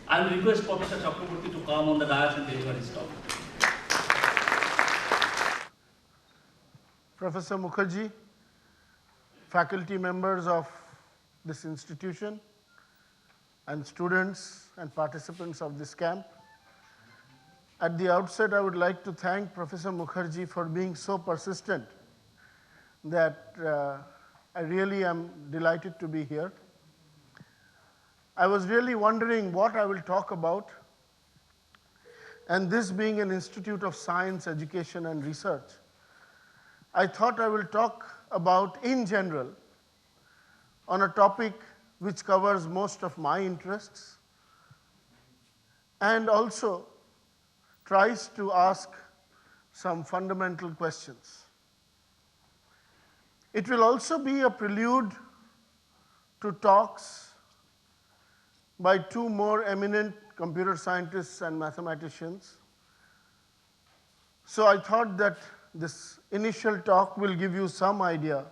I will request Professor Chakraborty to come on the dais and deliver his talk. Professor Mukherjee, faculty members of this institution, and students and participants of this camp. At the outset, I would like to thank Professor Mukherjee for being so persistent that I really am delighted to be here. I was really wondering what I will talk about, and this being an institute of science, education, and research, I thought I will talk about, in general, on a topic which covers most of my interests and also tries to ask some fundamental questions. It will also be a prelude to talks by two more eminent computer scientists and mathematicians. So I thought that this initial talk will give you some idea,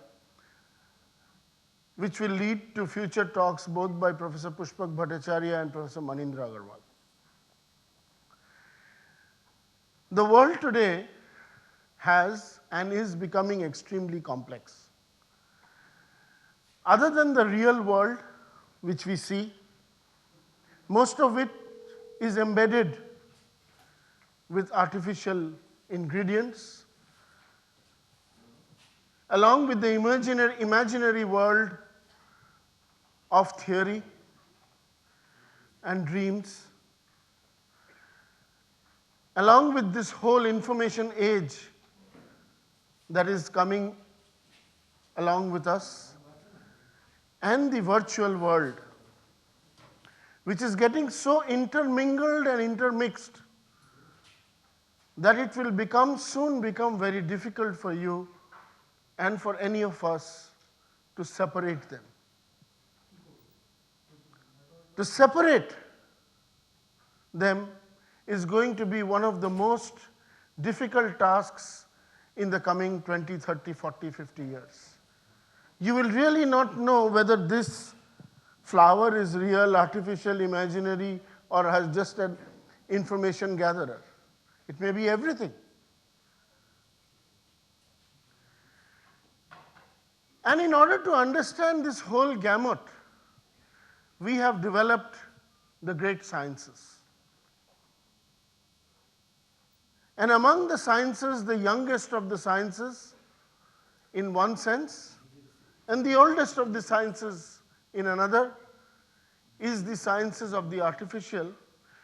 which will lead to future talks both by Professor Pushpak Bhattacharya and Professor Manindra Agarwal. The world today has and is becoming extremely complex. Other than the real world, which we see, most of it is embedded with artificial ingredients, along with the imaginary world of theory and dreams, along with this whole information age that is coming along with us, and the virtual world, which is getting so intermingled and intermixed that it will soon become very difficult for you and for any of us to separate them. To separate them is going to be one of the most difficult tasks in the coming 20, 30, 40, 50 years. You will really not know whether this flower is real, artificial, imaginary, or has just an information gatherer. It may be everything. And in order to understand this whole gamut, we have developed the great sciences. And among the sciences, the youngest of the sciences, in one sense, and the oldest of the sciences in another, is the sciences of the artificial,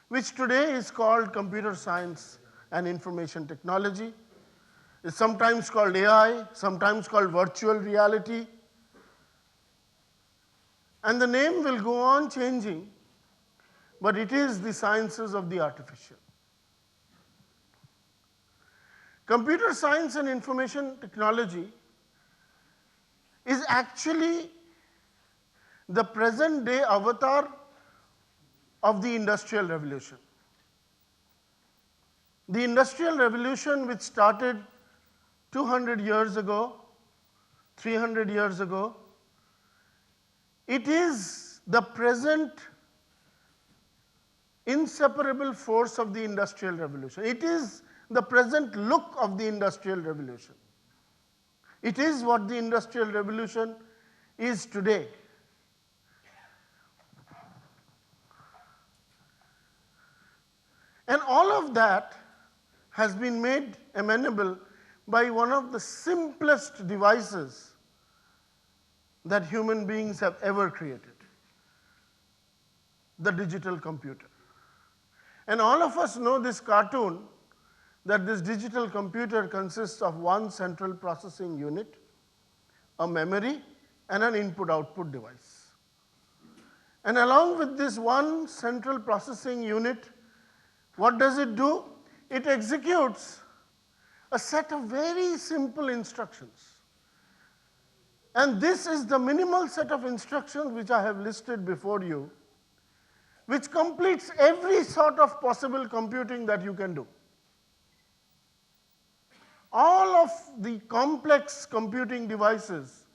which today is called computer science and information technology. It's sometimes called AI, sometimes called virtual reality. And the name will go on changing, but it is the sciences of the artificial. Computer science and information technology is actually the present day avatar of the Industrial Revolution. The Industrial Revolution, which started 200 years ago, 300 years ago, it is the present inseparable force of the Industrial Revolution. It is the present look of the Industrial Revolution. It is what the Industrial Revolution is today. And all of that has been made amenable by one of the simplest devices that human beings have ever created, the digital computer. And all of us know this cartoon, that this digital computer consists of one central processing unit, a memory, and an input-output device. And along with this one central processing unit, what does it do? It executes a set of very simple instructions. And this is the minimal set of instructions which I have listed before you, which completes every sort of possible computing that you can do. All of the complex computing devices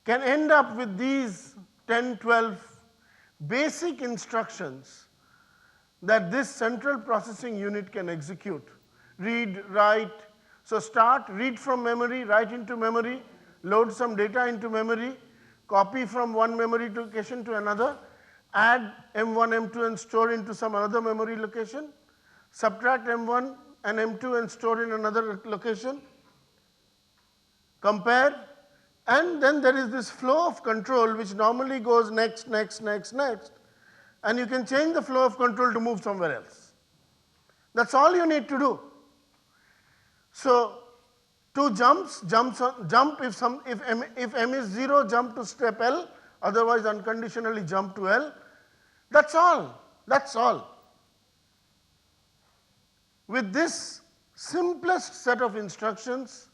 can end up with these 10, 12 basic instructions that this central processing unit can execute. Read, write. So start, read from memory, write into memory, load some data into memory, copy from one memory location to another, add M1, M2 and store into some other memory location, subtract M1 and M2 and store in another location, compare, and then there is this flow of control which normally goes next, next, next, next, and you can change the flow of control to move somewhere else. That's all you need to do. So, two jumps, jump if M is 0, jump to step L, otherwise unconditionally jump to L. That's all. That's all. With this simplest set of instructions,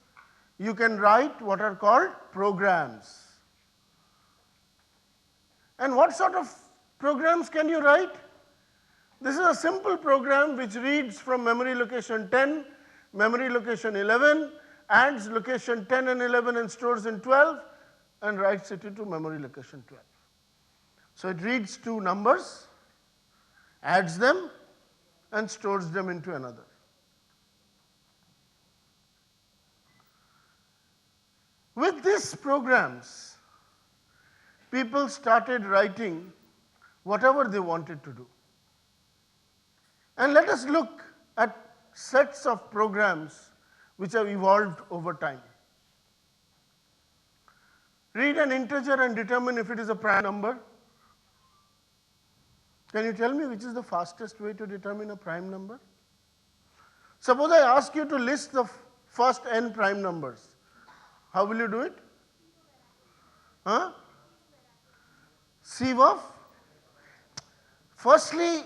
you can write what are called programs. And what sort of programs can you write? This is a simple program which reads from memory location 10, memory location 11, adds location 10 and 11 and stores in 12, and writes it into memory location 12. So it reads two numbers, adds them, and stores them into another. With these programs, people started writing whatever they wanted to do. And let us look at sets of programs which have evolved over time. Read an integer and determine if it is a prime number. Can you tell me which is the fastest way to determine a prime number? Suppose I ask you to list the first n prime numbers. How will you do it? Huh? Sieve off? Firstly,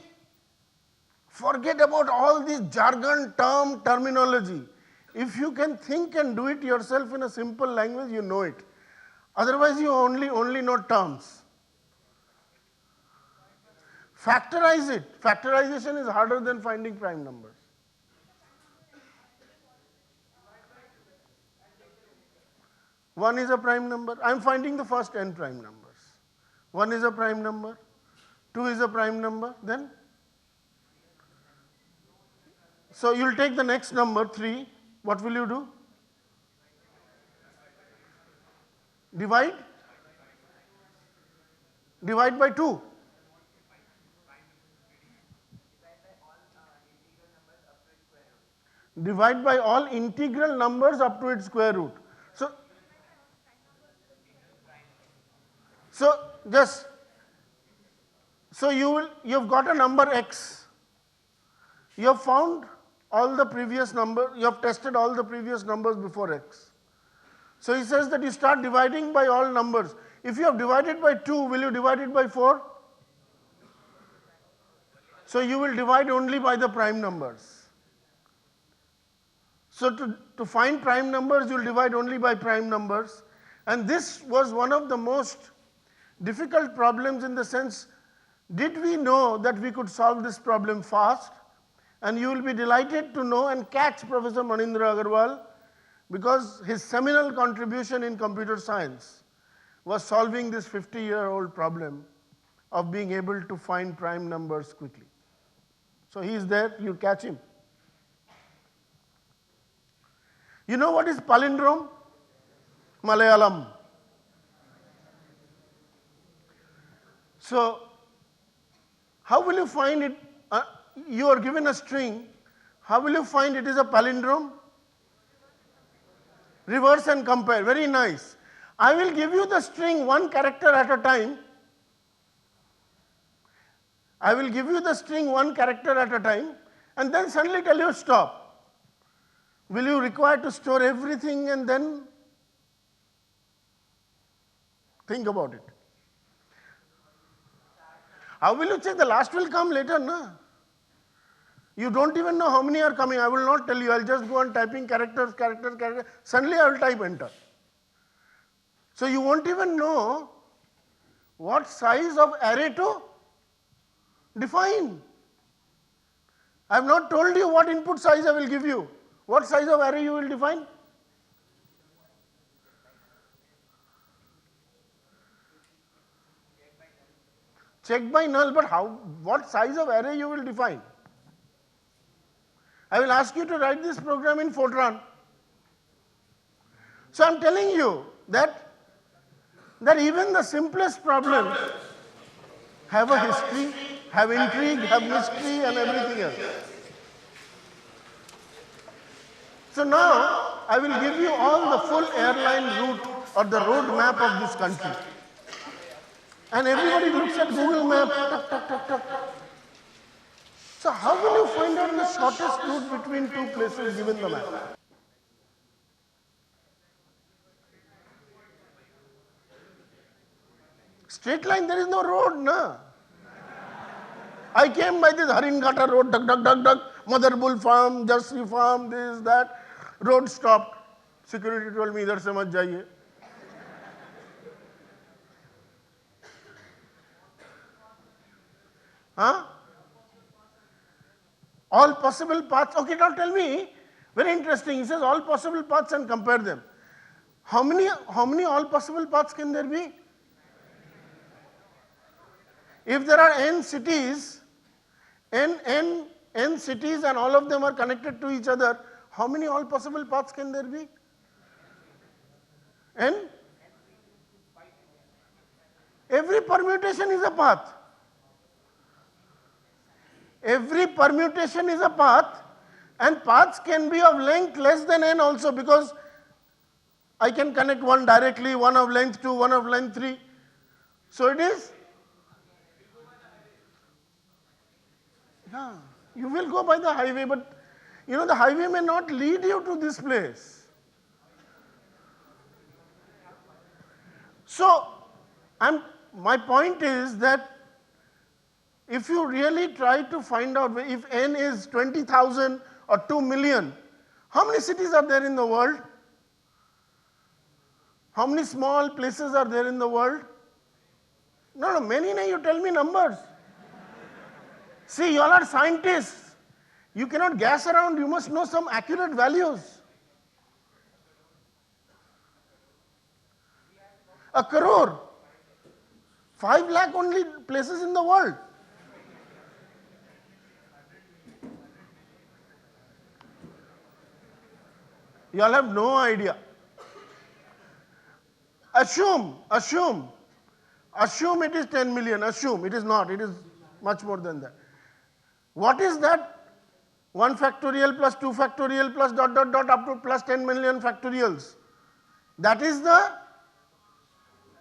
forget about all this jargon, terminology. If you can think and do it yourself in a simple language, you know it. Otherwise, you only know terms. Factorize it. Factorization is harder than finding prime numbers. One is a prime number. I am finding the first n prime numbers. One is a prime number. Two is a prime number. Then? So you will take the next number, 3. What will you do? Divide? Divide by 2. Divide by all integral numbers up to its square root. So you've got a number x. You have found all the previous number, you have tested all the previous numbers before x. So he says that you start dividing by all numbers. If you have divided by 2, will you divide it by 4? So you will divide only by the prime numbers. So to find prime numbers, you will divide only by prime numbers. And this was one of the most difficult problems in the sense, did we know that we could solve this problem fast? And you will be delighted to know and catch Professor Manindra Agarwal, because his seminal contribution in computer science was solving this 50-year-old problem of being able to find prime numbers quickly. So he is there, you catch him. You know what is palindrome? Malayalam. So, how will you find it? You are given a string. How will you find it is a palindrome? Reverse and compare. Very nice. I will give you the string one character at a time. I will give you the string one character at a time and then suddenly tell you stop. Will you require to store everything and then think about it? How will you check? The last will come later, no? You don't even know how many are coming. I will not tell you. I'll just go on typing characters. Suddenly I will type enter. So you won't even know what size of array to define. I have not told you what input size I will give you. What size of array you will define? Check by null, but what size of array you will define? I will ask you to write this program in Fortran. So I'm telling you that even the simplest problems have a history, have intrigue, have mystery and everything else. So now I will give you all the full airline route or the road map of this country. And everybody looks at Google Map, tuck, tuck, tuck, tuck. So how will you find out the shortest route between two places given the map? Straight line, there is no road, no. I came by this Haringata road, duck, duck, duck, duck, Mother Bull farm, Jersey farm, this, that. Road stopped. Security told me, idhar se mat jaiye. Huh? All possible paths. Okay, now tell me, very interesting. He says all possible paths and compare them. How many all possible paths can there be? If there are n cities, n cities and all of them are connected to each other, how many all possible paths can there be? N? Every permutation is a path. Every permutation is a path, and paths can be of length less than n also, because I can connect one directly, one of length 2, one of length 3. So it is. Yeah, you will go by the highway, but the highway may not lead you to this place. So my point is that if you really try to find out if n is 20,000 or 2 million, how many cities are there in the world? How many small places are there in the world? No, many, you tell me numbers. See, you all are scientists. You cannot guess around, you must know some accurate values. A crore. 5 lakh only places in the world. You all have no idea. Assume it is 10 million. Assume it is not. It is much more than that. What is that? 1 factorial plus 2 factorial plus dot dot dot up to plus 10 million factorials. That is the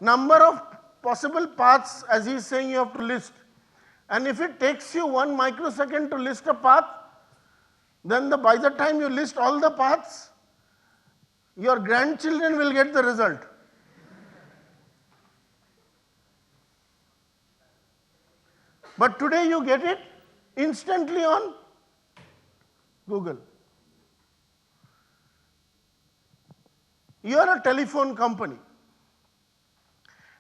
number of possible paths, as he is saying, you have to list. And if it takes you 1 microsecond to list a path, then by the time you list all the paths, your grandchildren will get the result. But today you get it instantly on Google. You are a telephone company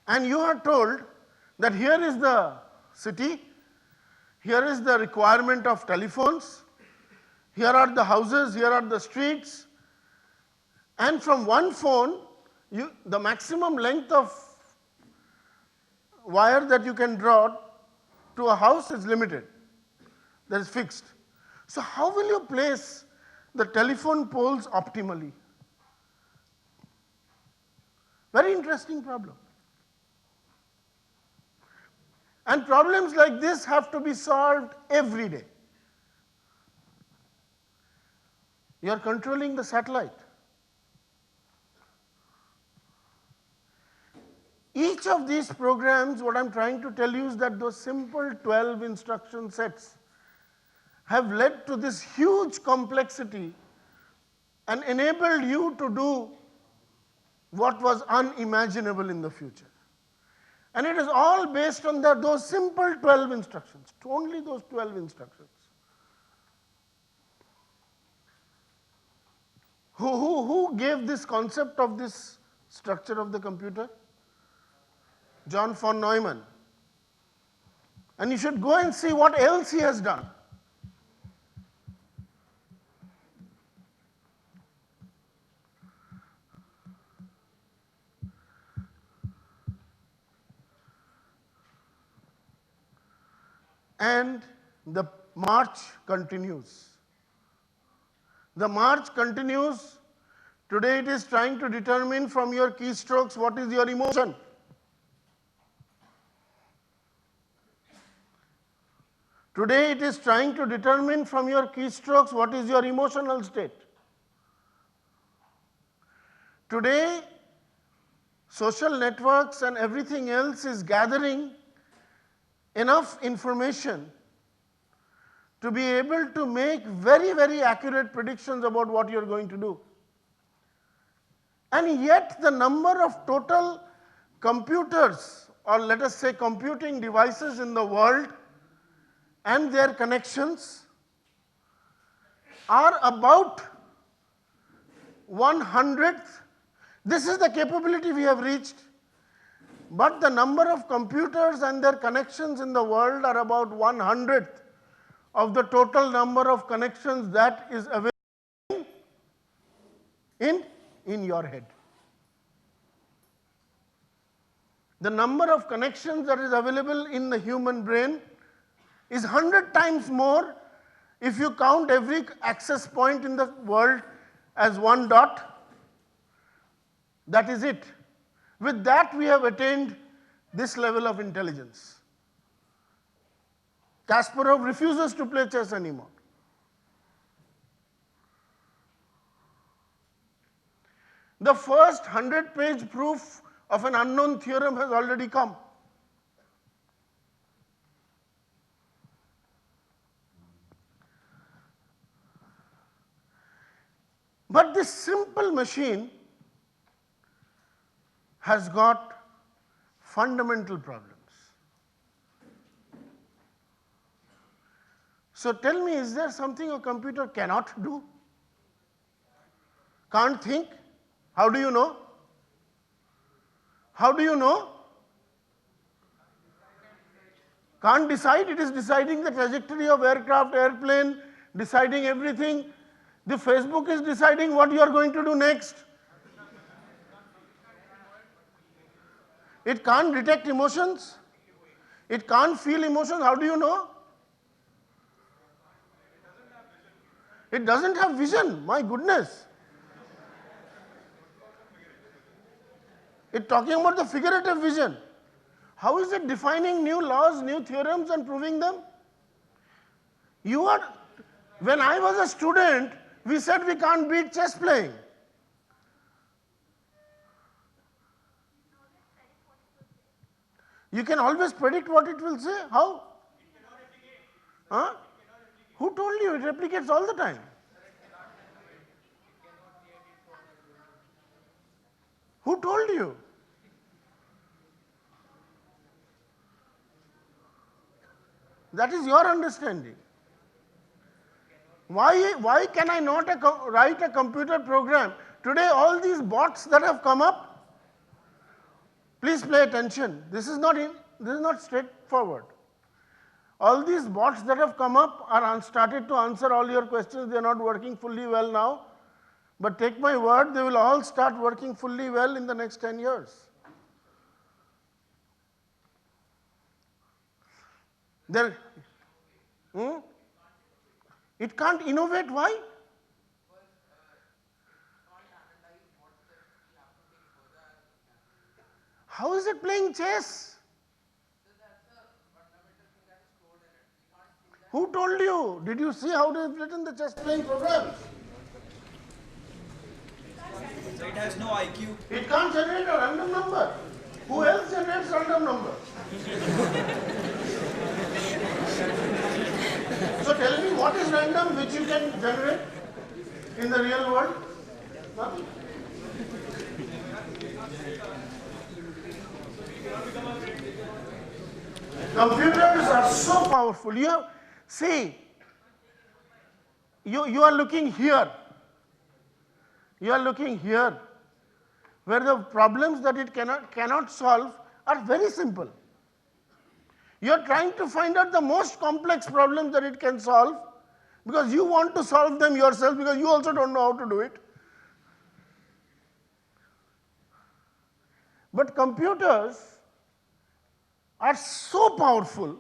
and you are told that here is the city, here is the requirement of telephones, here are the houses, here are the streets, and from one phone, the maximum length of wire that you can draw to a house is limited. That is fixed. So how will you place the telephone poles optimally? Very interesting problem. And problems like this have to be solved every day. You are controlling the satellite. Each of these programs, what I am trying to tell you is that those simple 12 instruction sets have led to this huge complexity and enabled you to do what was unimaginable in the future. And it is all based on those simple 12 instructions, only those 12 instructions. Who gave this concept of this structure of the computer? John von Neumann. And you should go and see what else he has done. and the march continues. The march continues. Today it is trying to determine from your keystrokes what is your emotion. Today it is trying to determine from your keystrokes what is your emotional state. Today, social networks and everything else is gathering enough information to be able to make very, very accurate predictions about what you are going to do. And yet the number of total computers, or let us say computing devices in the world and their connections are about 1/100th. This is the capability we have reached. But the number of computers and their connections in the world are about 1/100th of the total number of connections that is available in your head. The number of connections that is available in the human brain is 100 times more if you count every access point in the world as one dot. That is it. With that, we have attained this level of intelligence. Kasparov refuses to play chess anymore. The first 100-page proof of an unknown theorem has already come. But this simple machine has got fundamental problems. So tell me, is there something a computer cannot do? Can't think? How do you know? How do you know? Can't decide? It is deciding the trajectory of aircraft, airplane, deciding everything. The Facebook is deciding what you are going to do next. It can't detect emotions. It can't feel emotions. How do you know? It doesn't have vision. My goodness. It's talking about the figurative vision. How is it defining new laws, new theorems and proving them? When I was a student, we said we can't beat chess playing. You can always predict what it will say. How? Huh? Who told you? It replicates all the time. Who told you? That is your understanding. Why can I not write a computer program? Today all these bots that have come up, please pay attention. This is not straightforward. All these bots that have come up are started to answer all your questions. They are not working fully well now. But take my word, they will all start working fully well in the next 10 years. It can't innovate. Why? How is it playing chess? Who told you? Did you see how they have written the chess playing programs? So it has no IQ. It can't generate a random number. Who else generates random numbers? So tell me, what is random which you can generate in the real world? Nothing. Computers are so powerful. You are looking here. You are looking here, where the problems that it cannot solve are very simple. You are trying to find out the most complex problems that it can solve because you want to solve them yourself because you also don't know how to do it. But computers are so powerful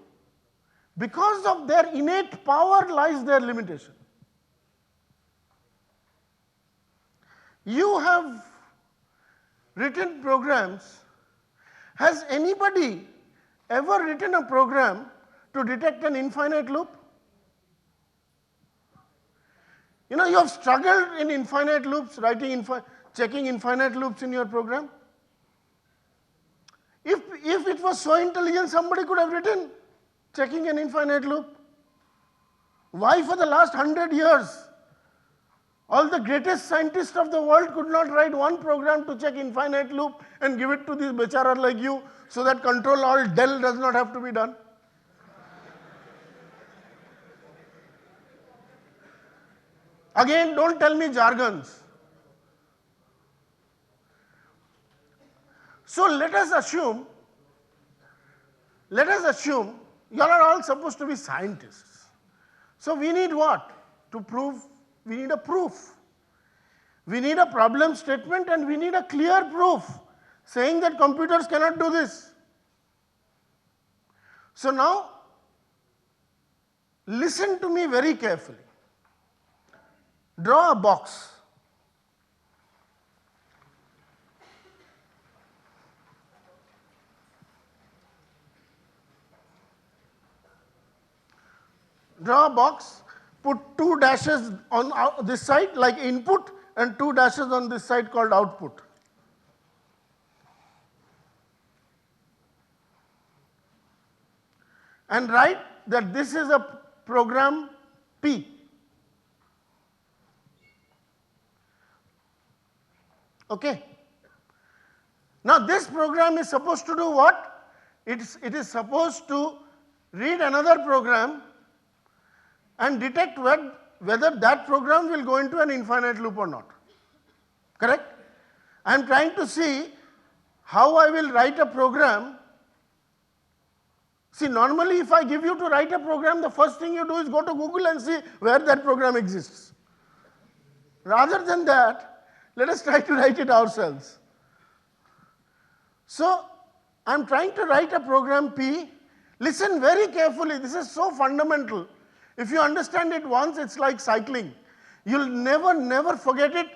Because of their innate power lies their limitation. You have written programs. Has anybody ever written a program to detect an infinite loop? You know, you have struggled in infinite loops, checking infinite loops in your program. If it was so intelligent, somebody could have written checking an infinite loop. Why for the last 100 years, all the greatest scientists of the world could not write one program to check infinite loop and give it to this bechara like you so that control alt del does not have to be done? Again, don't tell me jargons. So let us assume you are all supposed to be scientists. So we need what? To prove, we need a proof. We need a problem statement and we need a clear proof saying that computers cannot do this. So now, listen to me very carefully. Draw a box. Draw a box, put 2 dashes on this side like input and 2 dashes on this side called output. And write that this is a program P. Okay. Now this program is supposed to do what? It is supposed to read another program and detect whether that program will go into an infinite loop or not. Correct? I am trying to see how I will write a program. See, normally if I give you to write a program, the first thing you do is go to Google and see where that program exists. Rather than that, let us try to write it ourselves. So, I am trying to write a program P. Listen very carefully, this is so fundamental. If you understand it once, it's like cycling. You'll never forget it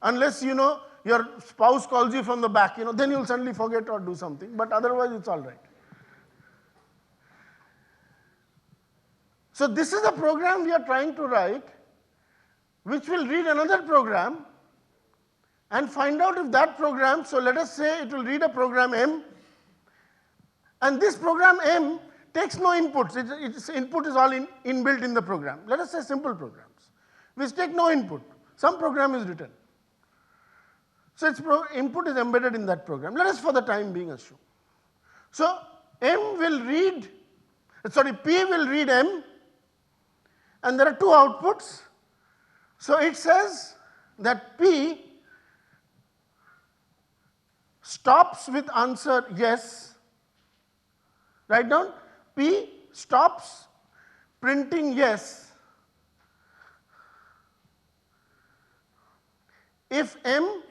unless, you know, your spouse calls you from the back, you know, then you'll suddenly forget or do something, but otherwise it's all right. So this is a program we are trying to write, which will read another program and find out if that program, so let us say it will read a program M, and this program M takes no inputs, its input is all inbuilt in the program. Let us say simple programs, which take no input. Some program is written. So its input is embedded in that program. Let us for the time being assume. So P will read M, and there are 2 outputs. So it says that P stops with answer yes. Write down, P stops printing yes if M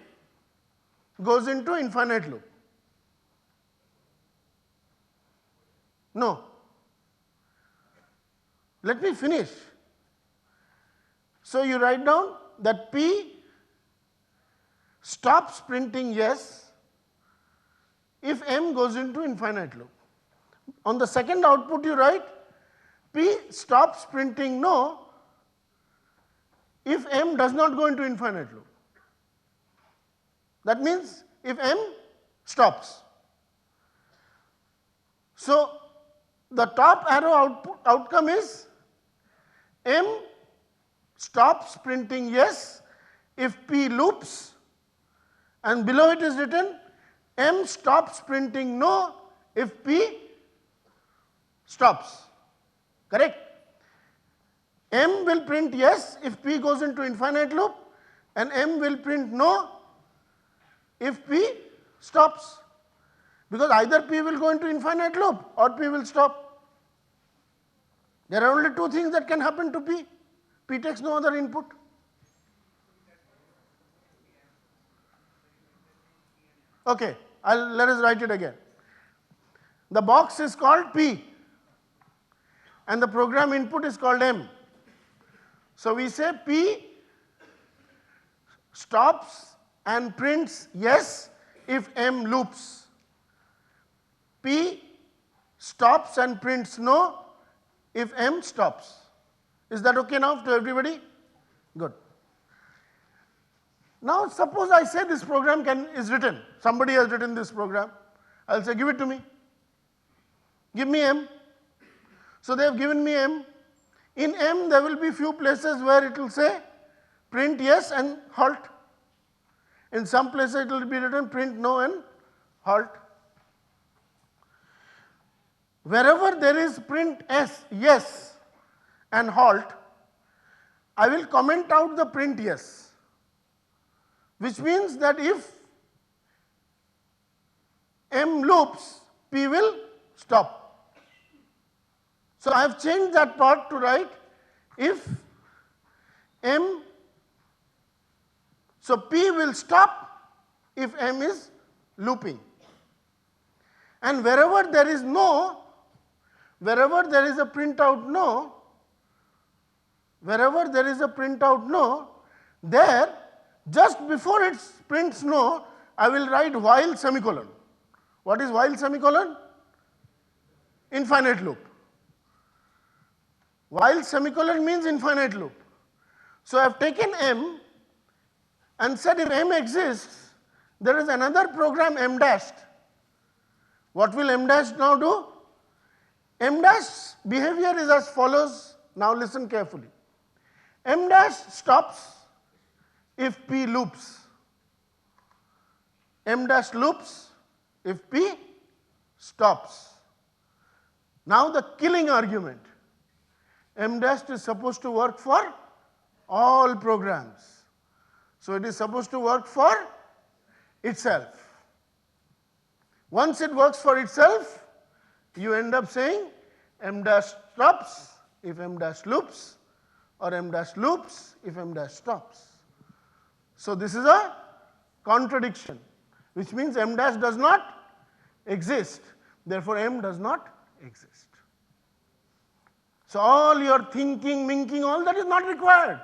goes into infinite loop. No. Let me finish. So you write down that P stops printing yes if M goes into infinite loop. On the second output you write P stops printing no if M does not go into infinite loop. That means if M stops. So the top arrow outcome is M stops printing yes if P loops, and below it is written M stops printing no if P stops. Correct? M will print yes if P goes into infinite loop, and M will print no if P stops. Because either P will go into infinite loop or P will stop. There are only 2 things that can happen to P. P takes no other input. Okay, let us write it again. The box is called P. and the program input is called M. So we say P stops and prints yes if M loops. P stops and prints no if M stops. Is that okay now to everybody? Good. Now suppose I say this program is written. Somebody has written this program. I'll say give it to me. Give me M. So they have given me M. In M there will be few places where it will say print yes and halt. In some places it will be written print no and halt. Wherever there is print yes and halt, I will comment out the print yes, which means that if M loops, P will stop. So I have changed that part to write if M, so P will stop if M is looping. And wherever there is no, wherever there is a printout no, wherever there is a printout no, there just before it prints no, I will write while semicolon. What is while semicolon? Infinite loop. While semicolon means infinite loop. So I have taken M and said if M exists, there is another program M dashed. What will M dash now do? M dash behavior is as follows. Now listen carefully. M dash stops if P loops. M dash loops if P stops. Now the killing argument. M dash is supposed to work for all programs. So it is supposed to work for itself. Once it works for itself, you end up saying M dash stops if M dash loops, or M dash loops if M dash stops. So this is a contradiction, which means M dash does not exist, therefore M does not exist. So all your thinking, minking, all that is not required.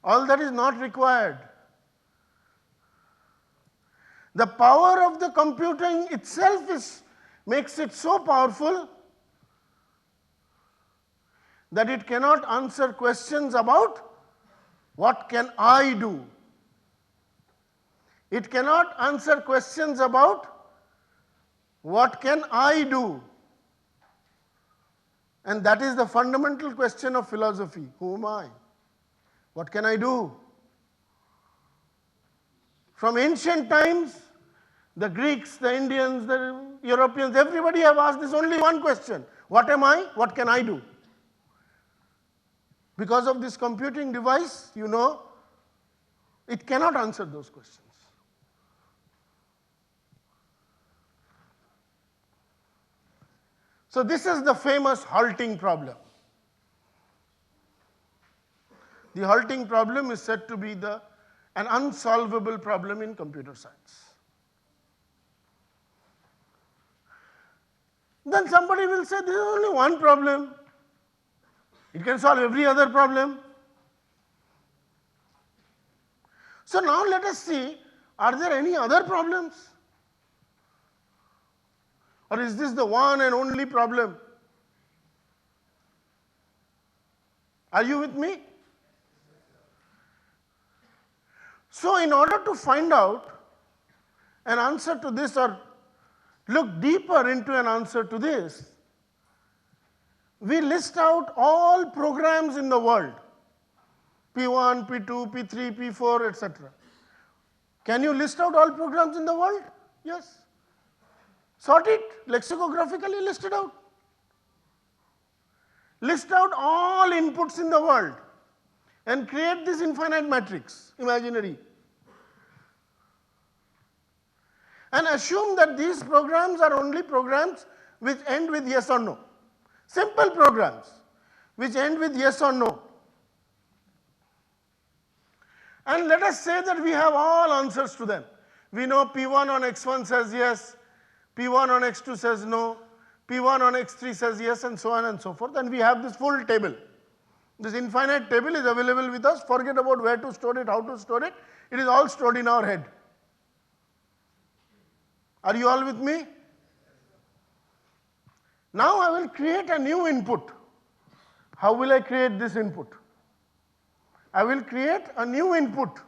All that is not required. The power of the computing itself makes it so powerful that it cannot answer questions about what can I do. It cannot answer questions about what can I do. And that is the fundamental question of philosophy. Who am I? What can I do? From ancient times, the Greeks, the Indians, the Europeans, everybody have asked this only one question. What am I? What can I do? Because of this computing device, you know, it cannot answer those questions. So this is the famous halting problem. The halting problem is said to be an unsolvable problem in computer science. Then somebody will say, this is only one problem. It can solve every other problem. So now let us see, are there any other problems? Or is this the one and only problem? Are you with me? So in order to find out an answer to this, or look deeper into an answer to this, we list out all programs in the world, P1, P2, P3, P4, etc. Can you list out all programs in the world? Yes. Sort it, lexicographically list it out. List out all inputs in the world and create this infinite matrix, imaginary. And assume that these programs are only programs which end with yes or no. Simple programs which end with yes or no. And let us say that we have all answers to them. We know P1 on X1 says yes, P1 on x2 says no, P1 on x3 says yes, and so on and so forth, and we have this full table. This infinite table is available with us. Forget about where to store it, how to store it. It is all stored in our head. Are you all with me? Now I will create a new input. How will I create this input? I will create a new input.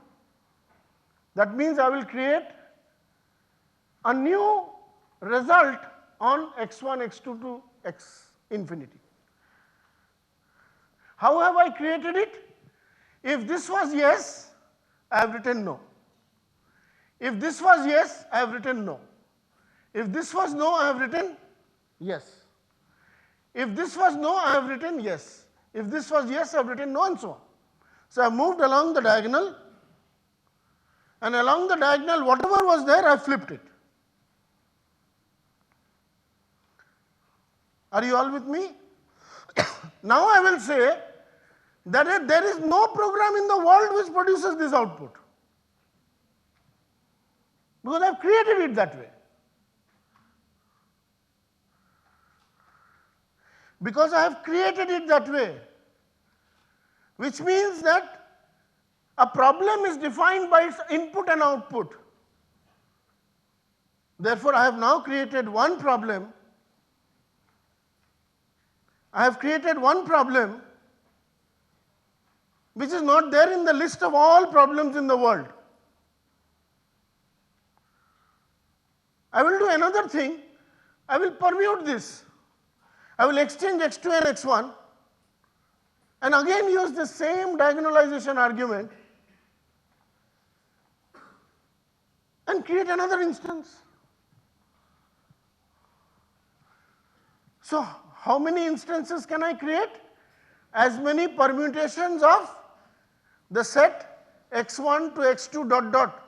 That means I will create a new result on x1, x2 to x infinity. How have I created it? If this was yes, I have written no. If this was yes, I have written no. If this was no, I have written yes. If this was no, I have written yes. If this was yes, I have written no, and so on. So I have moved along the diagonal, and along the diagonal, whatever was there, I flipped it. Are you all with me? Now I will say that there is no program in the world which produces this output, because I have created it that way. Because I have created it that way, which means that a problem is defined by its input and output. Therefore, I have now created one problem. I have created one problem which is not there in the list of all problems in the world. I will do another thing. I will permute this. I will exchange x2 and x1 and again use the same diagonalization argument and create another instance. So, how many instances can I create? As many permutations of the set x1 to x2 dot dot.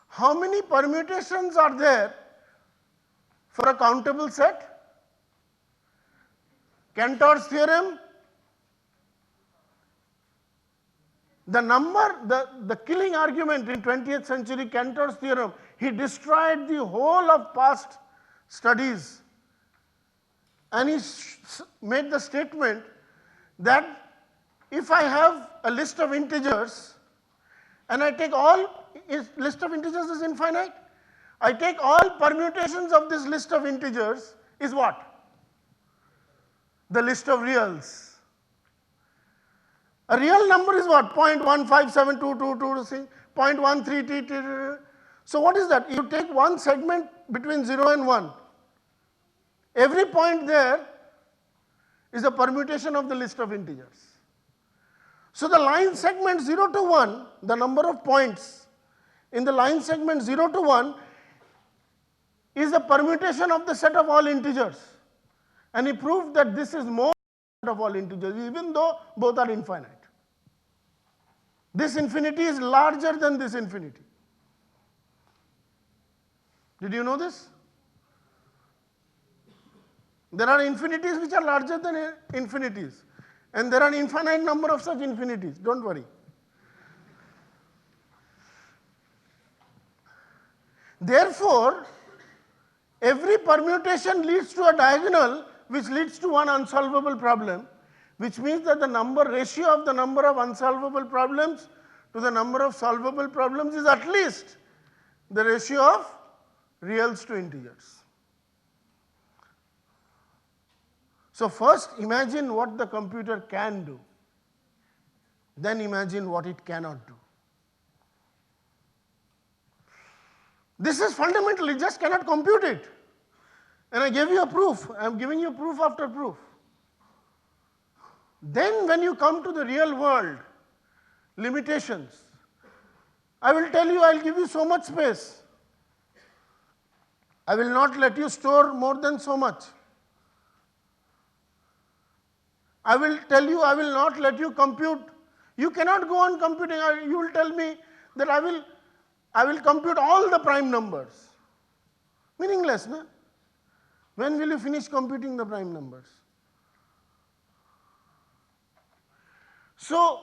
How many permutations are there for a countable set? Cantor's theorem, the killing argument in 20th century, Cantor's theorem, he destroyed the whole of past studies, and he made the statement that if I have a list of integers and I take all, list of integers is infinite, I take all permutations of this list of integers is what? The list of reals. A real number is what? 0.157222, 0.13. So what is that? You take one segment between 0 and 1. Every point there is a permutation of the list of integers. So the line segment 0 to 1, the number of points in the line segment 0 to 1 is a permutation of the set of all integers. And he proved that this is more than of all integers, even though both are infinite. This infinity is larger than this infinity. Did you know this? There are infinities which are larger than infinities, and there are an infinite number of such infinities. Don't worry. Therefore, every permutation leads to a diagonal which leads to one unsolvable problem, which means that the ratio of the number of unsolvable problems to the number of solvable problems is at least the ratio of reals to integers. So first imagine what the computer can do, then imagine what it cannot do. This is fundamental, it just cannot compute it. And I gave you a proof, I am giving you proof after proof. Then when you come to the real world limitations, I will tell you, I will give you so much space. I will not let you store more than so much. I will tell you, I will not let you compute. You cannot go on computing. You will tell me that I will compute all the prime numbers. Meaningless, no? When will you finish computing the prime numbers? So,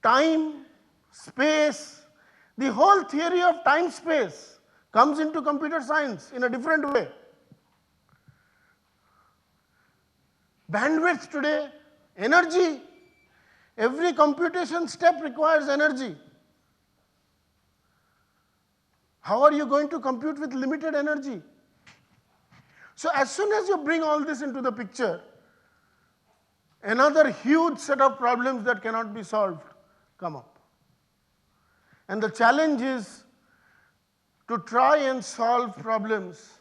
time, space, the whole theory of time-space comes into computer science in a different way. Bandwidth today, energy. Every computation step requires energy. How are you going to compute with limited energy? So as soon as you bring all this into the picture, another huge set of problems that cannot be solved come up. And the challenge is to try and solve problems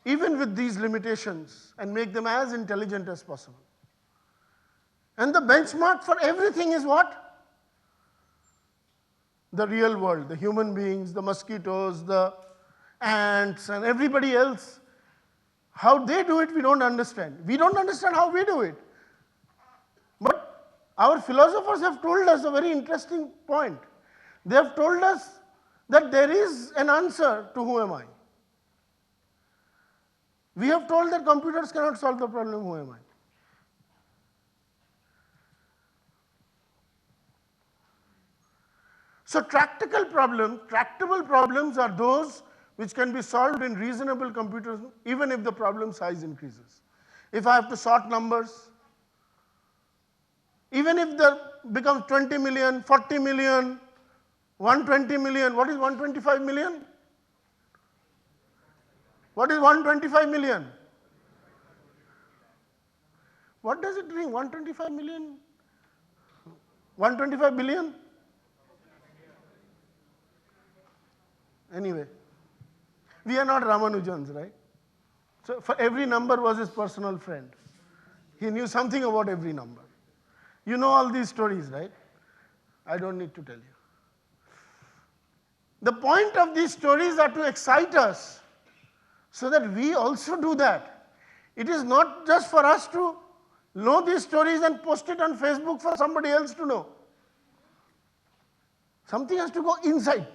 even with these limitations and make them as intelligent as possible. And the benchmark for everything is what? The real world, the human beings, the mosquitoes, the ants, and everybody else. How they do it, we don't understand. We don't understand how we do it. But our philosophers have told us a very interesting point. They have told us that there is an answer to who am I. We have told that computers cannot solve the problem, who am I? So tractable problems are those which can be solved in reasonable computers even if the problem size increases. If I have to sort numbers, even if there becomes 20 million, 40 million, 120 million, what is 125 million? What is 125 million? What does it mean? 125 million? 125 billion? Anyway, we are not Ramanujans, right? So for every number was his personal friend. He knew something about every number. You know all these stories, right? I don't need to tell you. The point of these stories are to excite us so that we also do that. It is not just for us to know these stories and post it on Facebook for somebody else to know. Something has to go inside.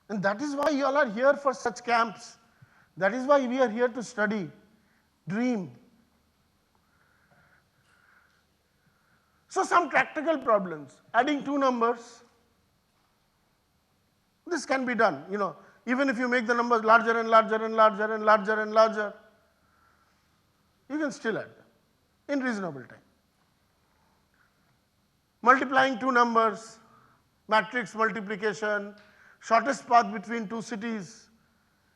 And that is why you all are here for such camps. That is why we are here to study, dream. So some practical problems, adding two numbers. This can be done, even if you make the numbers larger and larger and larger and larger and larger, you can still add them in reasonable time. Multiplying two numbers, matrix multiplication, shortest path between two cities.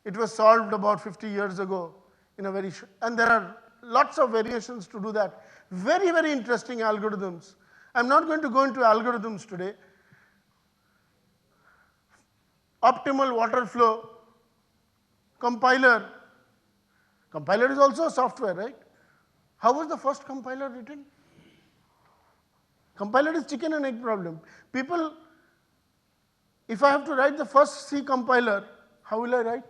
It was solved about 50 years ago in a very and there are lots of variations to do that. Very, very interesting algorithms. I'm not going to go into algorithms today. Optimal water flow, compiler. Compiler is also a software, right? How was the first compiler written? Compiler is chicken and egg problem. People, if I have to write the first C compiler, how will I write?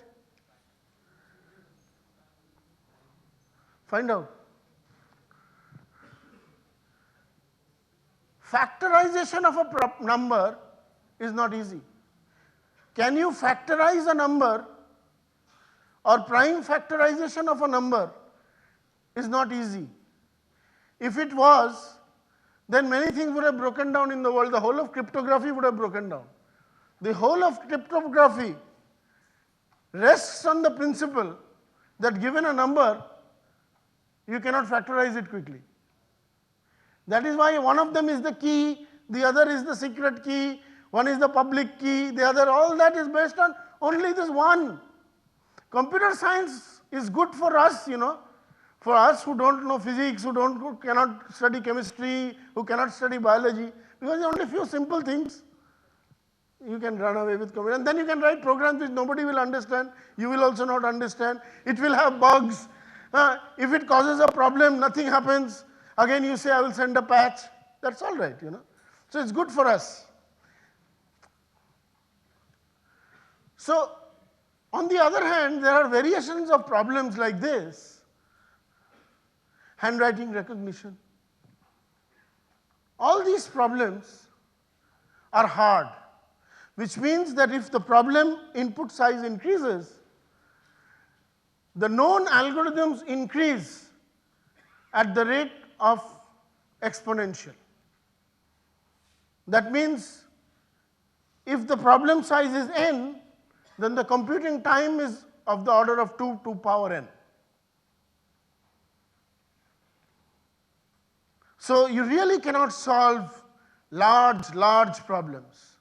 Find out. Factorization of a number is not easy. Can you factorize a number or prime factorization of a number is not easy. If it was, then many things would have broken down in the world. The whole of cryptography would have broken down. The whole of cryptography rests on the principle that given a number, you cannot factorize it quickly. That is why one of them is the key, the other is the secret key, one is the public key, the other, all that is based on only this one. Computer science is good for us, for us who don't know physics, who cannot study chemistry, who cannot study biology, because there are only a few simple things. You can run away with computer, and then you can write programs which nobody will understand, you will also not understand, it will have bugs. If it causes a problem, nothing happens. Again you say, I will send a patch. That's all right, So it's good for us. So, on the other hand, there are variations of problems like this. Handwriting recognition. All these problems are hard, which means that if the problem input size increases, the known algorithms increase at the rate of exponential. That means If the problem size is n, then the computing time is of the order of 2 to power n. So you really cannot solve large problems.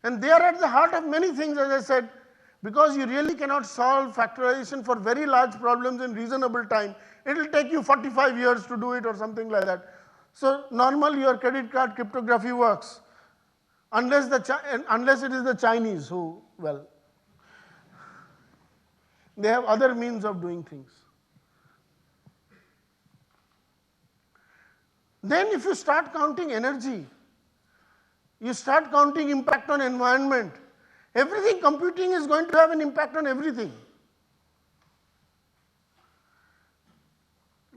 And they are at the heart of many things, as I said, because you really cannot solve factorization for very large problems in reasonable time. It will take you 45 years to do it or something like that. So normal your credit card cryptography works, unless it is the Chinese who, well, they have other means of doing things. Then if you start counting energy, you start counting impact on environment, everything, computing is going to have an impact on everything.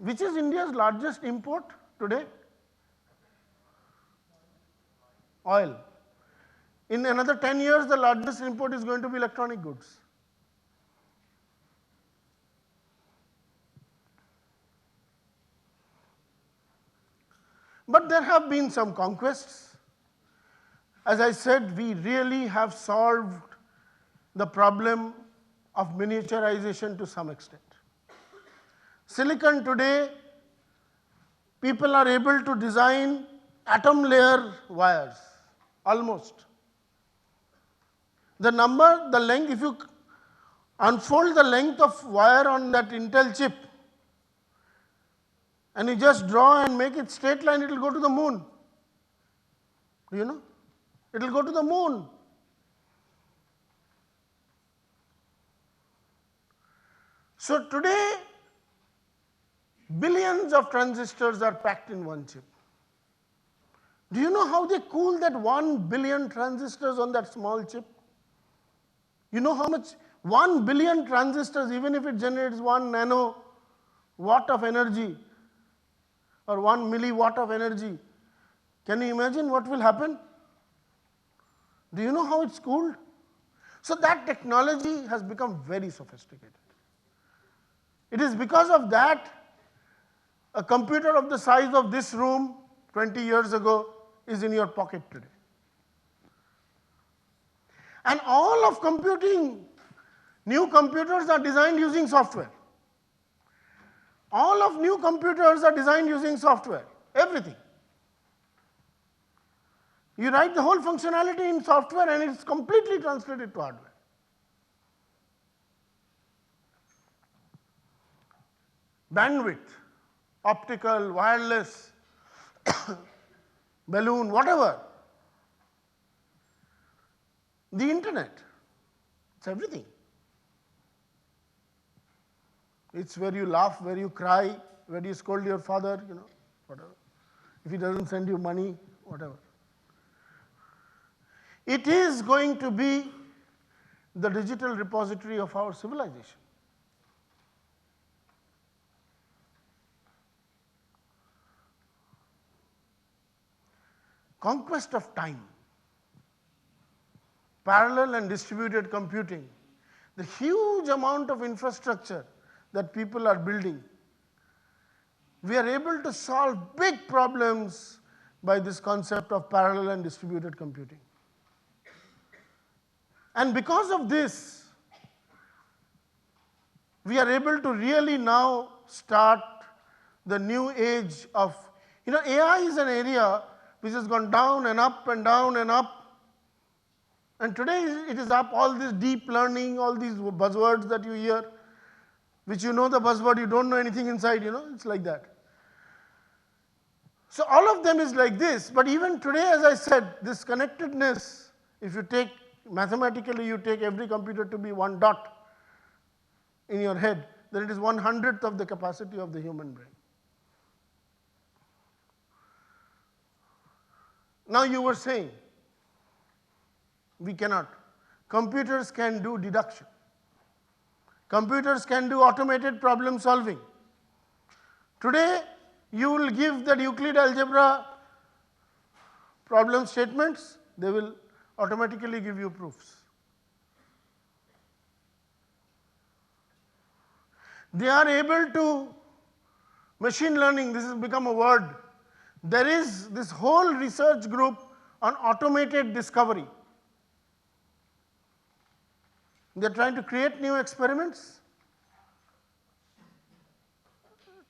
Which is India's largest import today? Oil. In another 10 years, the largest import is going to be electronic goods. But there have been some conquests. As I said, we really have solved the problem of miniaturization to some extent. Silicon today, people are able to design atom layer wires, almost. The number, the length, if you unfold the length of wire on that Intel chip, and you just draw and make it straight line, it will go to the moon. Do you know? It will go to the moon. So today, billions of transistors are packed in one chip. Do you know how they cool that 1 billion transistors on that small chip? You know how much? 1 billion transistors, even if it generates 1 nanowatt of energy, or 1 milliwatt of energy. Can you imagine what will happen? Do you know how it's cooled? So that technology has become very sophisticated. It is because of that, a computer of the size of this room 20 years ago is in your pocket today. And all of computing, new computers are designed using software. All of new computers are designed using software, everything. You write the whole functionality in software and it's completely translated to hardware. Bandwidth, optical, wireless, balloon, whatever. The internet, it's everything. It's where you laugh, where you cry, where you scold your father, you know, whatever. If he doesn't send you money, whatever. It is going to be the digital repository of our civilization. Conquest of time, parallel and distributed computing, the huge amount of infrastructure that people are building. We are able to solve big problems by this concept of parallel and distributed computing. And because of this, we are able to really now start the new age of, you know, AI is an area which has gone down and up and down and up. And today it is up, all this deep learning, all these buzzwords that you hear, which you know the buzzword, you don't know anything inside, you know, it's like that. So all of them is like this, but even today, as I said, this connectedness, if you take, mathematically you take every computer to be one dot in your head, then it is 1/100th of the capacity of the human brain. Now you were saying, we cannot. Computers can do deduction. Computers can do automated problem solving. Today, you will give the Euclid algebra problem statements, they will automatically give you proofs. They are able to, machine learning, this has become a word. There is this whole research group on automated discovery. They're trying to create new experiments,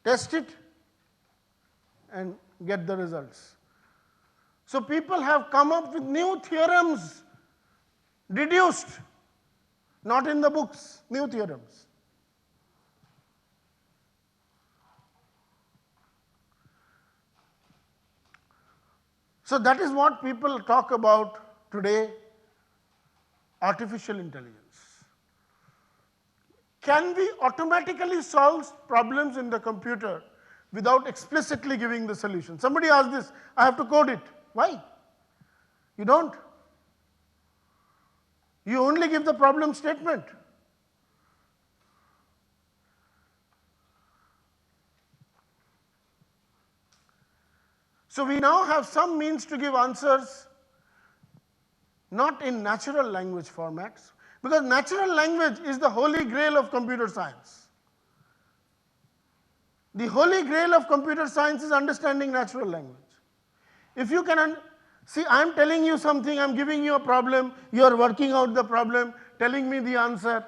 test it, and get the results. So people have come up with new theorems, deduced, not in the books, new theorems. So that is what people talk about today, artificial intelligence. Can we automatically solve problems in the computer without explicitly giving the solution? Somebody asked this, I have to code it. Why? You don't. You only give the problem statement. So we now have some means to give answers not in natural language formats, because natural language is the holy grail of computer science. The holy grail of computer science is understanding natural language. If you can see, I am telling you something, I am giving you a problem, you are working out the problem, telling me the answer.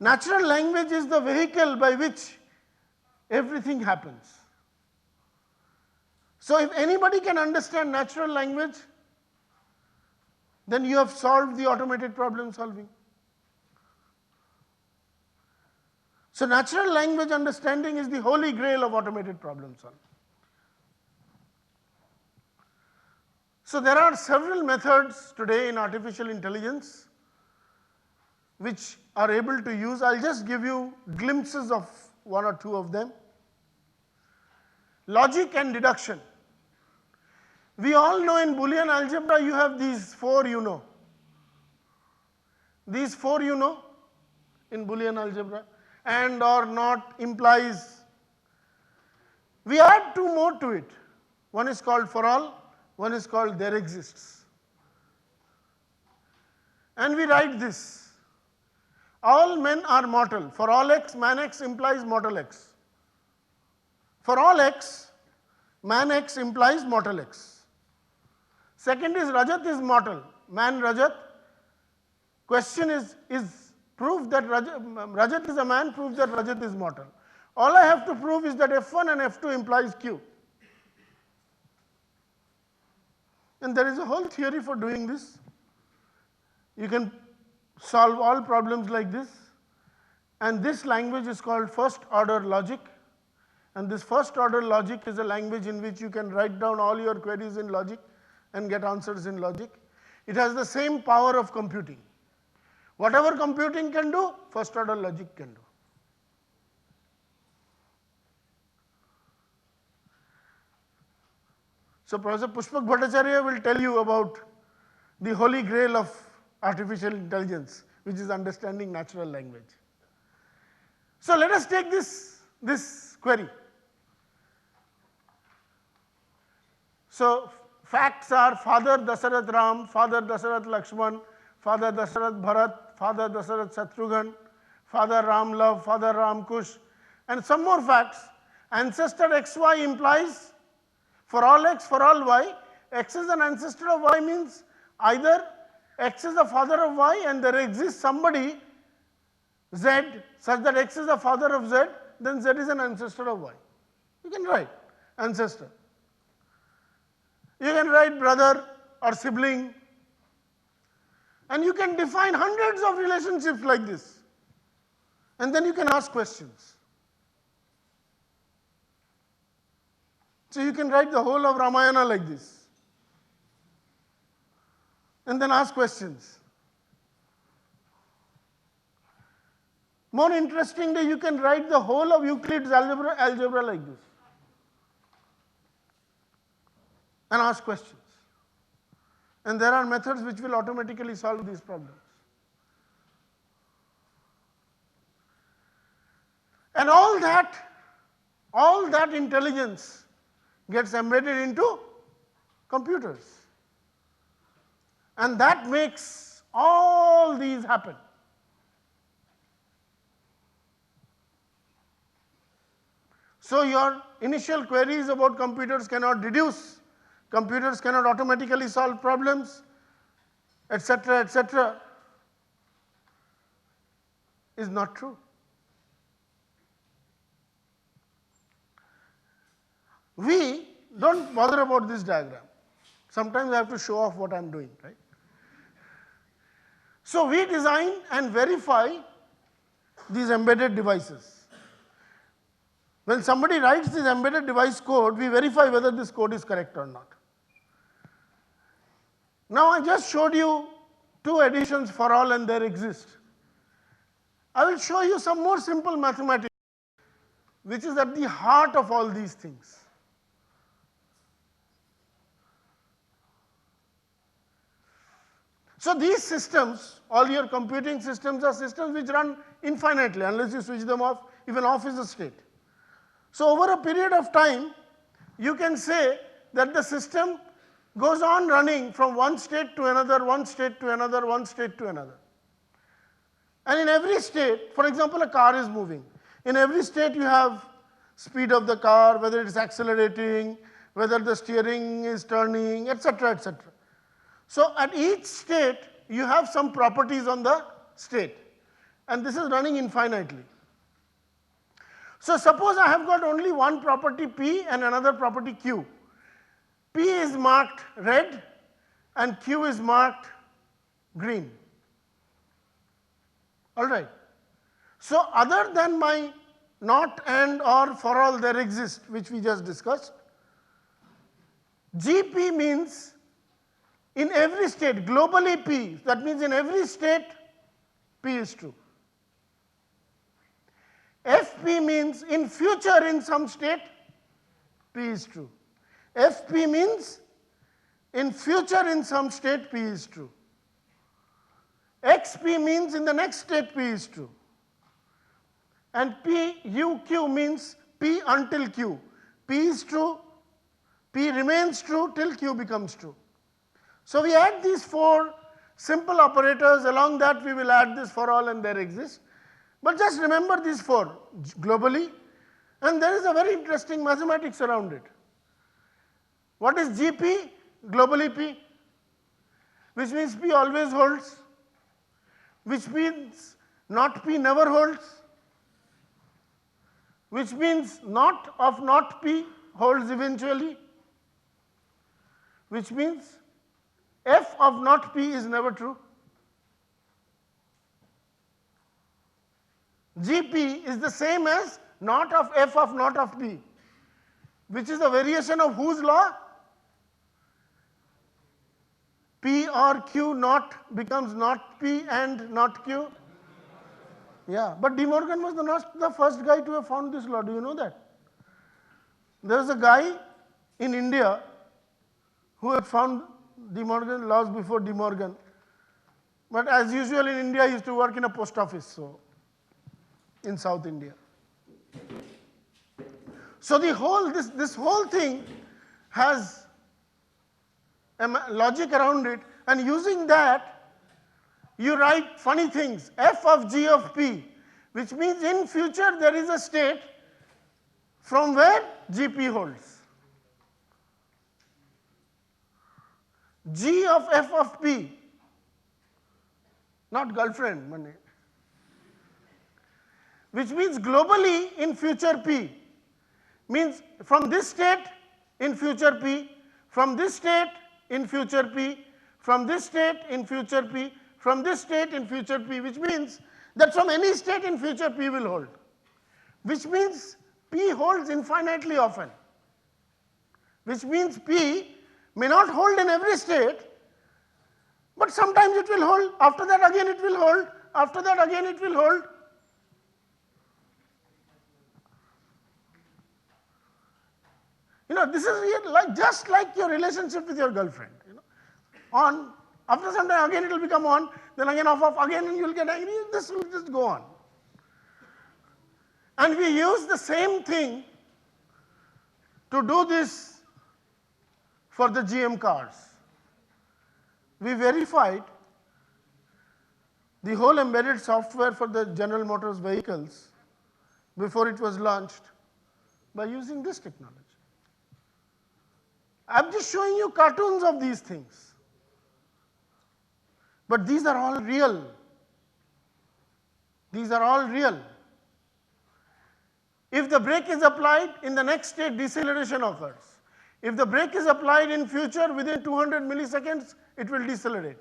Natural language is the vehicle by which everything happens. So if anybody can understand natural language, then you have solved the automated problem solving. So natural language understanding is the holy grail of automated problem solving. So there are several methods today in artificial intelligence which are able to use. I'll just give you glimpses of one or two of them. Logic and deduction. We all know in Boolean algebra you have these four you know. These four you know in Boolean algebra. And or not implies. We add two more to it. One is called for all, one is called there exists. And we write this. All men are mortal. For all x, man x implies mortal x. For all x, man x implies mortal x. Second is Rajat is mortal. Man Rajat. Question is proof that Rajat is a man, proof that Rajat is mortal. All I have to prove is that F1 and F2 implies Q. And there is a whole theory for doing this. You can solve all problems like this. And this language is called first order logic. And this first order logic is a language in which you can write down all your queries in logic and get answers in logic. It has the same power of computing. Whatever computing can do, first order logic can do. So Professor Pushpak Bhattacharya will tell you about the holy grail of artificial intelligence, which is understanding natural language. So let us take this query. So facts are father Dasarath Ram, father Dasarath Lakshman, father Dasarath Bharat, father Dasarath Shatrughan, father Ram Love, father Ram Kush, and some more facts. Ancestor XY implies for all x, for all y, x is an ancestor of y means either x is the father of y and there exists somebody z such that x is the father of z, then z is an ancestor of y. You can write ancestor. You can write brother or sibling. And you can define hundreds of relationships like this. And then you can ask questions. So you can write the whole of Ramayana like this. And then ask questions. More interestingly, you can write the whole of Euclid's algebra like this. And ask questions. And there are methods which will automatically solve these problems. And all that intelligence gets embedded into computers. And that makes all these happen. So your initial queries about computers cannot deduce, computers cannot automatically solve problems, etc., etc. is not true. We don't bother about this diagram. Sometimes I have to show off what I'm doing, right? So we design and verify these embedded devices. When somebody writes this embedded device code, we verify whether this code is correct or not. Now I just showed you two additions for all and there exist. I will show you some more simple mathematics, which is at the heart of all these things. So these systems, all your computing systems are systems which run infinitely unless you switch them off. Even off is a state. So over a period of time, you can say that the system goes on running from one state to another, one state to another, one state to another. And in every state, for example, a car is moving. In every state you have speed of the car, whether it is accelerating, whether the steering is turning, etc., etc. So at each state, you have some properties on the state, and this is running infinitely. So suppose I have got only one property P and another property Q. P is marked red and Q is marked green. All right. So other than my not, and, or, for all there exist, which we just discussed, GP means in every state, globally P, that means in every state P is true. FP means in future in some state P is true. FP means in future in some state P is true. XP means in the next state P is true. And PUQ means P until Q. P is true, P remains true till Q becomes true. So we add these four simple operators, along that we will add this for all and there exists. But just remember these four globally, and there is a very interesting mathematics around it. What is GP? Globally P, which means P always holds, which means not P never holds, which means not of not P holds eventually, which means F of not P is never true. GP is the same as not of F of not of P, which is a variation of whose law? P or Q not becomes not P and not Q. Yeah, but De Morgan was not the first guy to have found this law. Do you know that? There was a guy in India who had found De Morgan laws before De Morgan. But as usual in India, he used to work in a post office, so in South India. So the whole, this whole thing has a logic around it, and using that, you write funny things. F of G of P, which means in future there is a state from where GP holds. G of F of P, not girlfriend, money, which means globally in future P, means from this state in future P, from this state in future P, from this state in future P, from this state in future P, which means that from any state in future P will hold, which means P holds infinitely often, which means P may not hold in every state, but sometimes it will hold, after that again it will hold, after that again it will hold. You know, this is like, just like your relationship with your girlfriend. You know, on, after some time again it will become on, then again off, again and you will get angry, this will just go on. And we use the same thing to do this for the GM cars. We verified the whole embedded software for the General Motors vehicles before it was launched by using this technology. I'm just showing you cartoons of these things. But these are all real. These are all real. If the brake is applied, in the next state deceleration occurs. If the brake is applied in future, within 200 milliseconds, it will decelerate.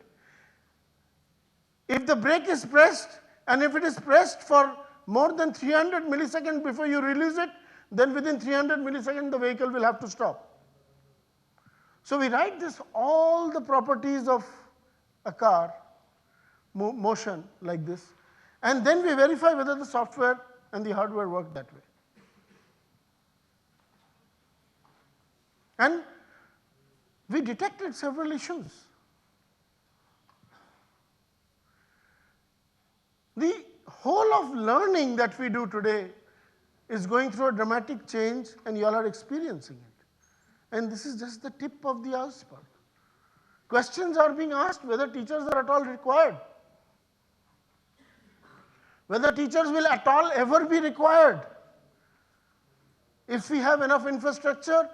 If the brake is pressed, and if it is pressed for more than 300 milliseconds before you release it, then within 300 milliseconds the vehicle will have to stop. So we write this, all the properties of a car, motion like this, and then we verify whether the software and the hardware work that way. And we detected several issues. The whole of learning that we do today is going through a dramatic change, and you all are experiencing it. And this is just the tip of the iceberg. Questions are being asked whether teachers are at all required, whether teachers will at all ever be required. If we have enough infrastructure,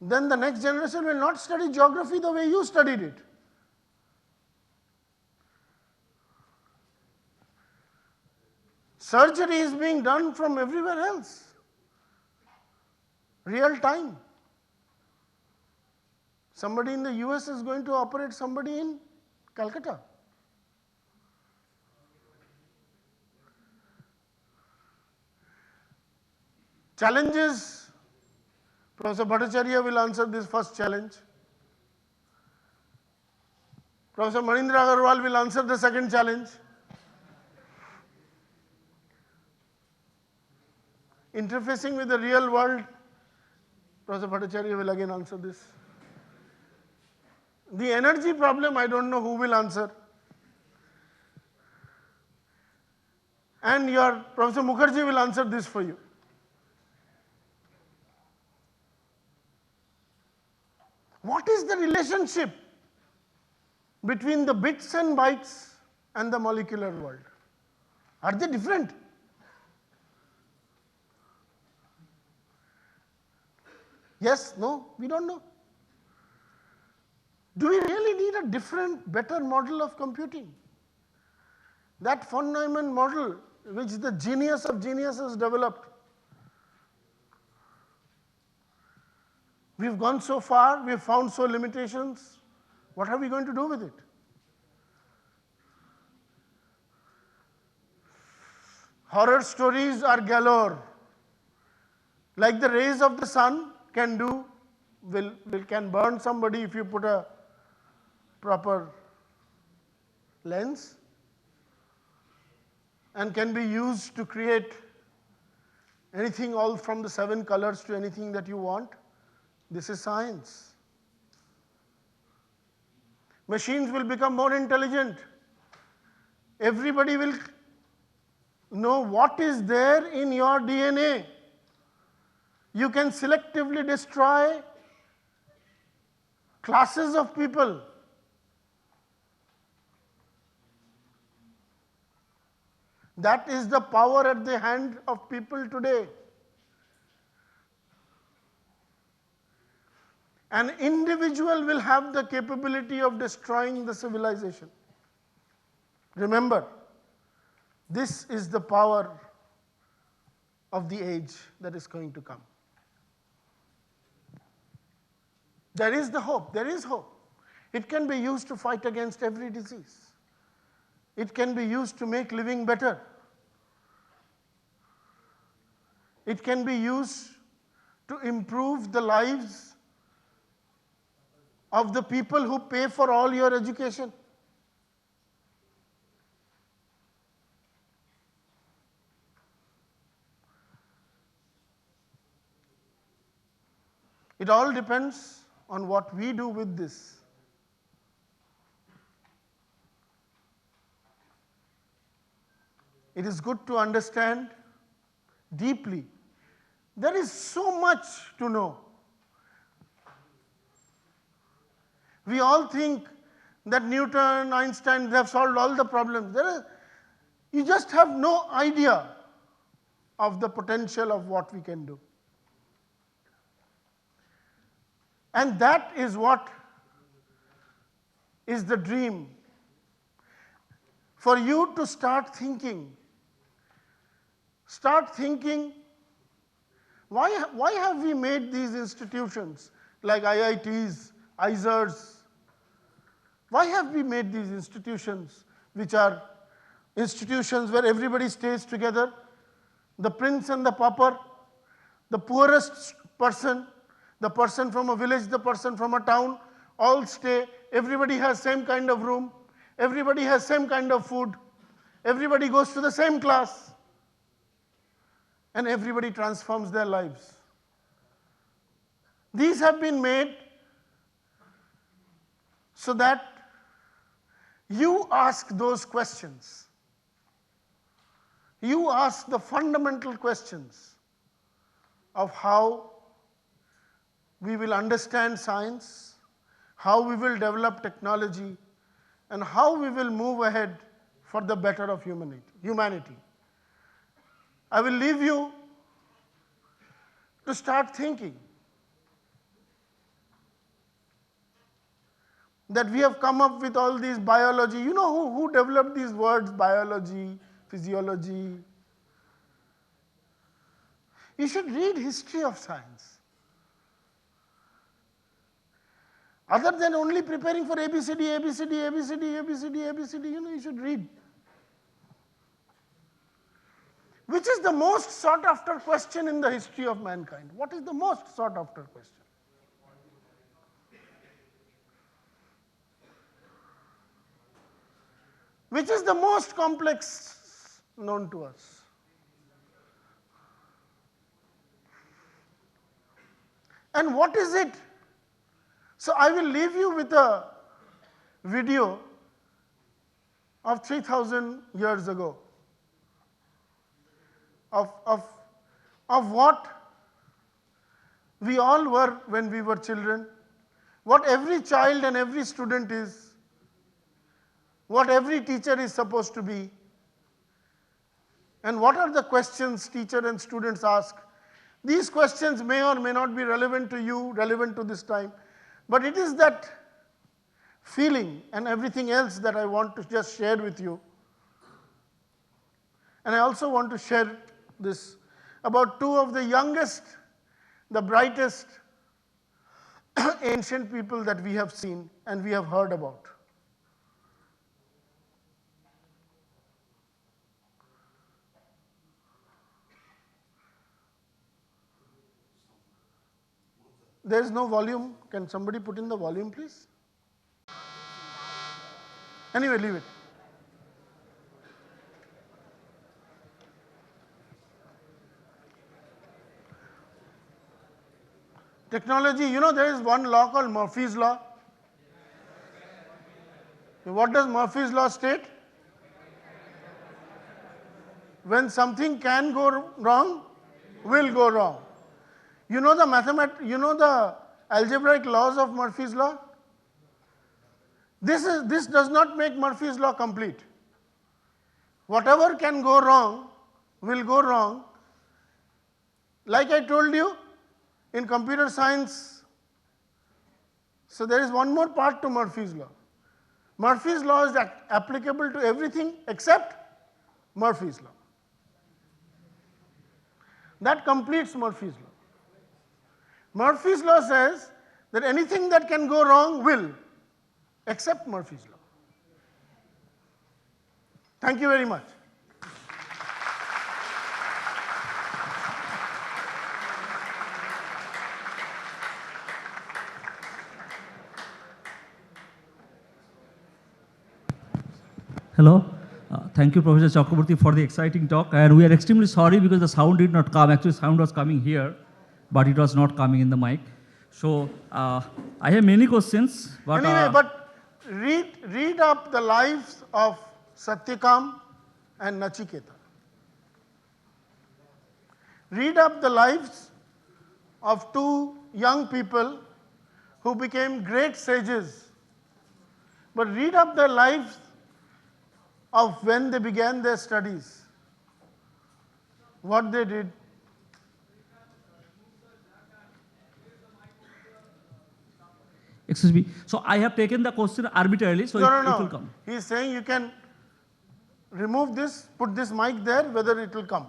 then the next generation will not study geography the way you studied it. Surgery is being done from everywhere else, real time. Somebody in the US is going to operate somebody in Calcutta. Challenges, Professor Bhattacharya will answer this first challenge. Professor Manindra Agarwal will answer the second challenge. Interfacing with the real world, Professor Bhattacharya will again answer this. The energy problem, I don't know who will answer. And your Professor Mukherjee will answer this for you. What is the relationship between the bits and bytes and the molecular world? Are they different? Yes, no, we don't know. Do we really need a different, better model of computing? That von Neumann model, which the genius of geniuses developed, we've gone so far, we've found so limitations. What are we going to do with it? Horror stories are galore. Like the rays of the sun can do, can burn somebody if you put a proper lens, and can be used to create anything, all from the 7 colors to anything that you want. This is science. Machines will become more intelligent. Everybody will know what is there in your DNA. You can selectively destroy classes of people. That is the power at the hand of people today. An individual will have the capability of destroying the civilization. Remember, this is the power of the age that is going to come. There is the hope, there is hope. It can be used to fight against every disease. It can be used to make living better. It can be used to improve the lives of the people who pay for all your education. It all depends on what we do with this. It is good to understand deeply. There is so much to know. We all think that Newton, Einstein, they have solved all the problems. You just have no idea of the potential of what we can do. And that is what is the dream. For you to start thinking start thinking, why have we made these institutions like IITs, IISERs? Why have we made these institutions which are institutions where everybody stays together, the prince and the pauper, the poorest person, the person from a village, the person from a town, all stay, everybody has same kind of room, everybody has same kind of food, everybody goes to the same class, and everybody transforms their lives. These have been made so that you ask those questions. You ask the fundamental questions of how we will understand science, how we will develop technology, and how we will move ahead for the better of humanity. I will leave you to start thinking that we have come up with all these biology. You know who developed these words, biology, physiology? You should read history of science. Other than only preparing for ABCD, ABCD, ABCD, ABCD, ABCD, you should read. Which is the most sought after question in the history of mankind? What is the most sought after question? Which is the most complex known to us? And what is it? So I will leave you with a video of 3,000 years ago of what we all were when we were children, what every child and every student is, what every teacher is supposed to be, and what are the questions teacher and students ask. These questions may or may not be relevant to you, relevant to this time, but it is that feeling and everything else that I want to just share with you. And I also want to share this about two of the youngest, the brightest ancient people that we have seen and we have heard about. There is no volume. Can somebody put in the volume, please? Anyway, leave it. Technology, there is one law called Murphy's Law. What does Murphy's Law state? When something can go wrong, will go wrong. You know the algebraic laws of Murphy's Law? This does not make Murphy's Law complete. Whatever can go wrong will go wrong. Like I told you, in computer science, so there is one more part to Murphy's Law. Murphy's Law is applicable to everything except Murphy's Law. That completes Murphy's Law. Murphy's Law says that anything that can go wrong will, except Murphy's Law. Thank you very much. Hello. Thank you, Professor Chakraborty, for the exciting talk. And we are extremely sorry because the sound did not come. Actually, sound was coming here, but it was not coming in the mic. So I have many questions. But, anyway, but read up the lives of Satyakam and Nachiketa. Read up the lives of two young people who became great sages. But read up their lives of when they began their studies, what they did. Excuse me. So I have taken the question arbitrarily, so it will come. He is saying you can remove this, put this mic there, whether it will come.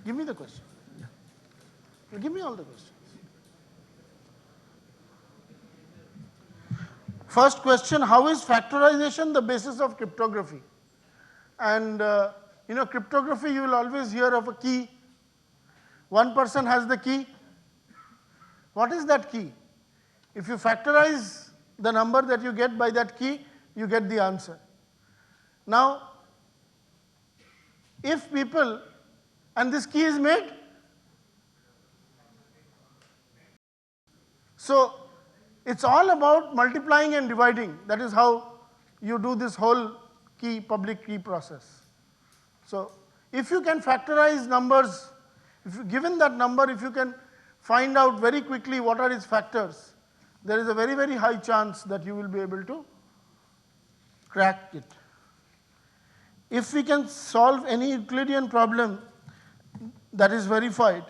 Give me the question. Give me all the questions. First question, how is factorization the basis of cryptography? And cryptography, you will always hear of a key. One person has the key. What is that key? If you factorize the number that you get by that key, you get the answer. Now, if people, and this key is made, so it's all about multiplying and dividing. That is how you do this whole key, public key process. So if you can factorize numbers, if you given that number, if you can find out very quickly what are its factors, there is a very, very high chance that you will be able to crack it. If we can solve any Euclidean problem that is verified,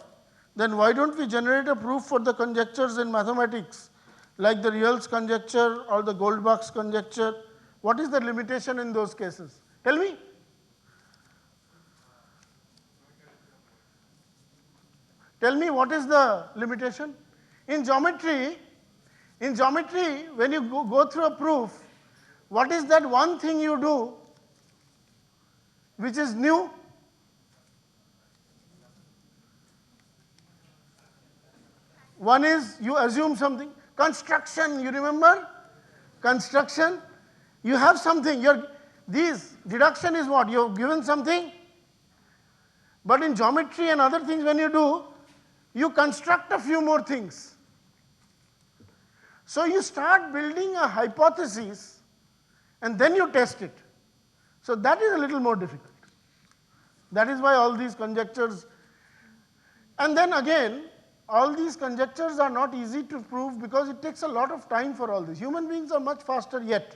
then why don't we generate a proof for the conjectures in mathematics, like the Reals conjecture or the Goldbach's conjecture? What is the limitation in those cases? Tell me. Tell me what is the limitation? In geometry, when you go through a proof, what is that one thing you do which is new? One is you assume something. Construction, you remember? Construction, you have something. Deduction is what? You have given something. But in geometry and other things, when you do, you construct a few more things. So you start building a hypothesis and then you test it. So that is a little more difficult. That is why all these conjectures, and then again, all these conjectures are not easy to prove because it takes a lot of time for all this. Human beings are much faster yet.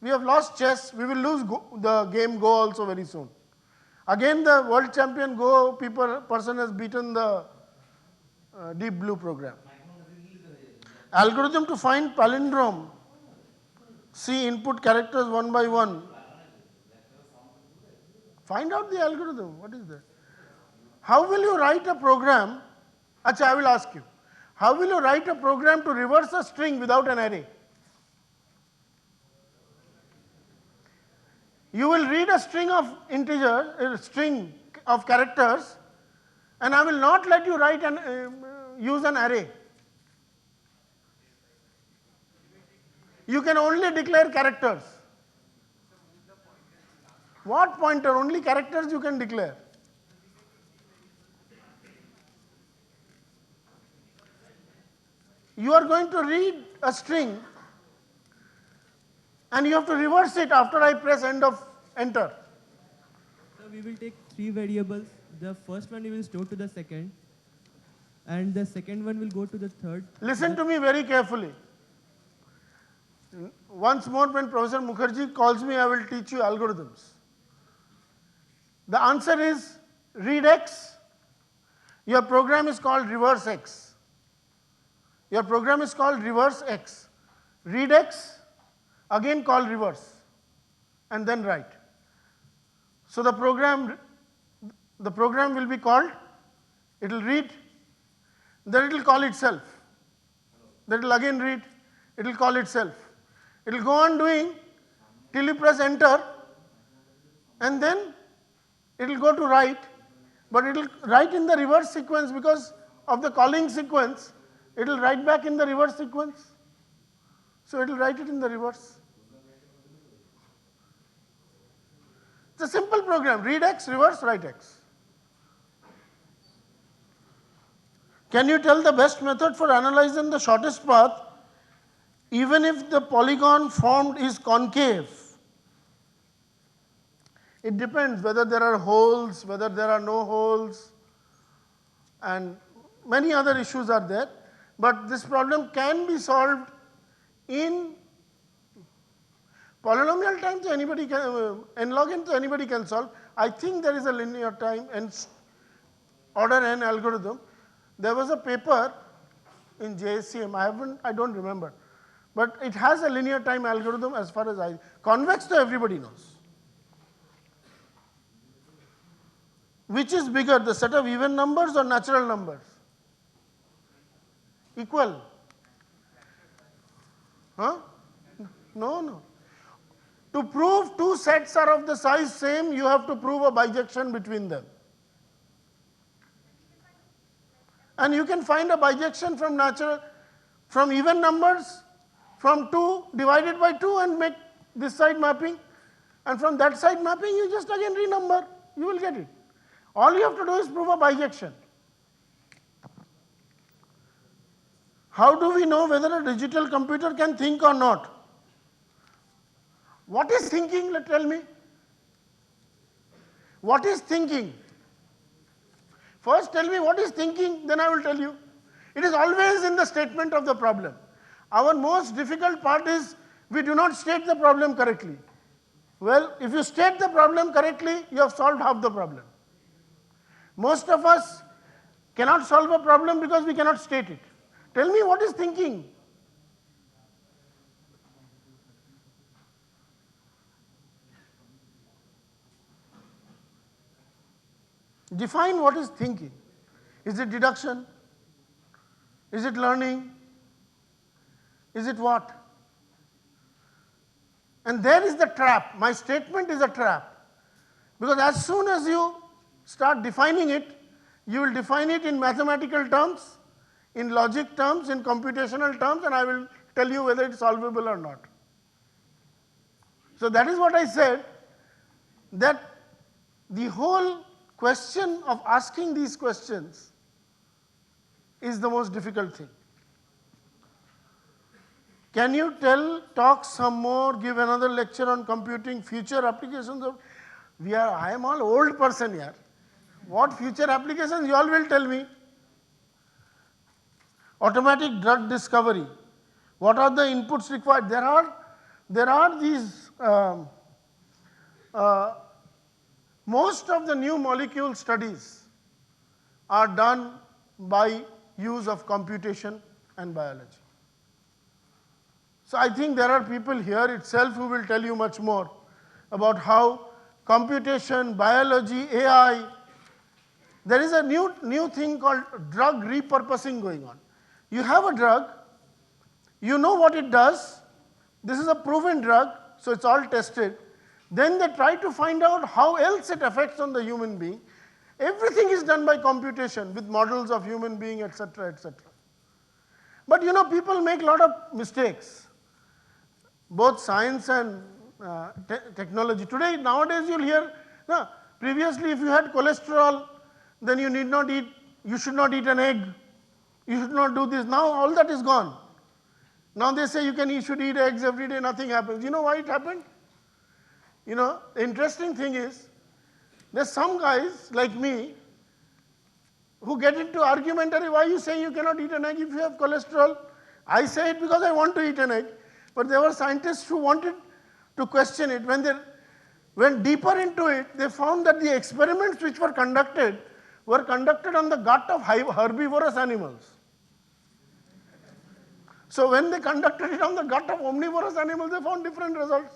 We have lost chess, we will lose the game Go also very soon. Again, the world champion Go person has beaten the Deep Blue program. Algorithm to find palindrome. See input characters one by one. Find out the algorithm. What is that? How will you write a program? Achha, I will ask you. How will you write a program to reverse a string without an array? You will read a string of integers, a string of characters, and I will not let you write use an array. You can only declare characters. What pointer? Only characters you can declare. You are going to read a string and you have to reverse it after I press enter. So we will take 3 variables. The first one we will store to the second, and the second one will go to the third. Listen to me very carefully. Once more, when Professor Mukherjee calls me, I will teach you algorithms. The answer is read X. Your program is called reverse X. Your program is called reverse X. Read X, again call reverse, and then write. So the program will be called, it will read, then it will call itself. Then it will again read, it will call itself. It will go on doing till you press enter, and then it will go to write, but it will write in the reverse sequence because of the calling sequence. It will write back in the reverse sequence. So it will write it in the reverse. It's a simple program. Read X, reverse, write X. Can you tell the best method for analyzing the shortest path even if the polygon formed is concave? It depends whether there are holes, whether there are no holes, and many other issues are there. But this problem can be solved in polynomial time, so anybody can, n log n, so anybody can solve. I think there is a linear time and order n algorithm. There was a paper in JSCM, I don't remember, but it has a linear time algorithm as far as convex, so everybody knows. Which is bigger, the set of even numbers or natural numbers? Equal. Huh? No, no. To prove two sets are of the size same, you have to prove a bijection between them. And you can find a bijection from even numbers, from 2 divided by 2 and make this side mapping. And from that side mapping, you just again renumber, you will get it. All you have to do is prove a bijection. How do we know whether a digital computer can think or not? What is thinking? Tell me. What is thinking? First tell me what is thinking, then I will tell you. It is always in the statement of the problem. Our most difficult part is we do not state the problem correctly. Well, if you state the problem correctly, you have solved half the problem. Most of us cannot solve a problem because we cannot state it. Tell me what is thinking. Define what is thinking. Is it deduction? Is it learning? Is it what? And there is the trap. My statement is a trap. Because as soon as you start defining it, you will define it in mathematical terms, in logic terms, in computational terms, and I will tell you whether it's solvable or not. So that is what I said, that the whole question of asking these questions is the most difficult thing. Can you talk some more, give another lecture on computing future applications of, I am all old person here. What future applications you all will tell me? Automatic drug discovery. What are the inputs required? There are these, most of the new molecule studies are done by use of computation and biology. So I think there are people here itself who will tell you much more about how computation, biology, AI, there is a new thing called drug repurposing going on. You have a drug, you know what it does, this is a proven drug, so it's all tested. Then they try to find out how else it affects on the human being. Everything is done by computation with models of human being, etc., etc. But you know, people make a lot of mistakes, both science and technology. Today, nowadays you'll hear, previously if you had cholesterol, then you should not eat an egg, you should not do this. Now all that is gone. Now they say you should eat eggs every day, nothing happens. You know why it happened? You know, the interesting thing is, there's some guys like me who get into argumentary, why you saying you cannot eat an egg if you have cholesterol? I say it because I want to eat an egg. But there were scientists who wanted to question it. When they went deeper into it, they found that the experiments which were conducted on the gut of herbivorous animals. So when they conducted it on the gut of omnivorous animals, they found different results.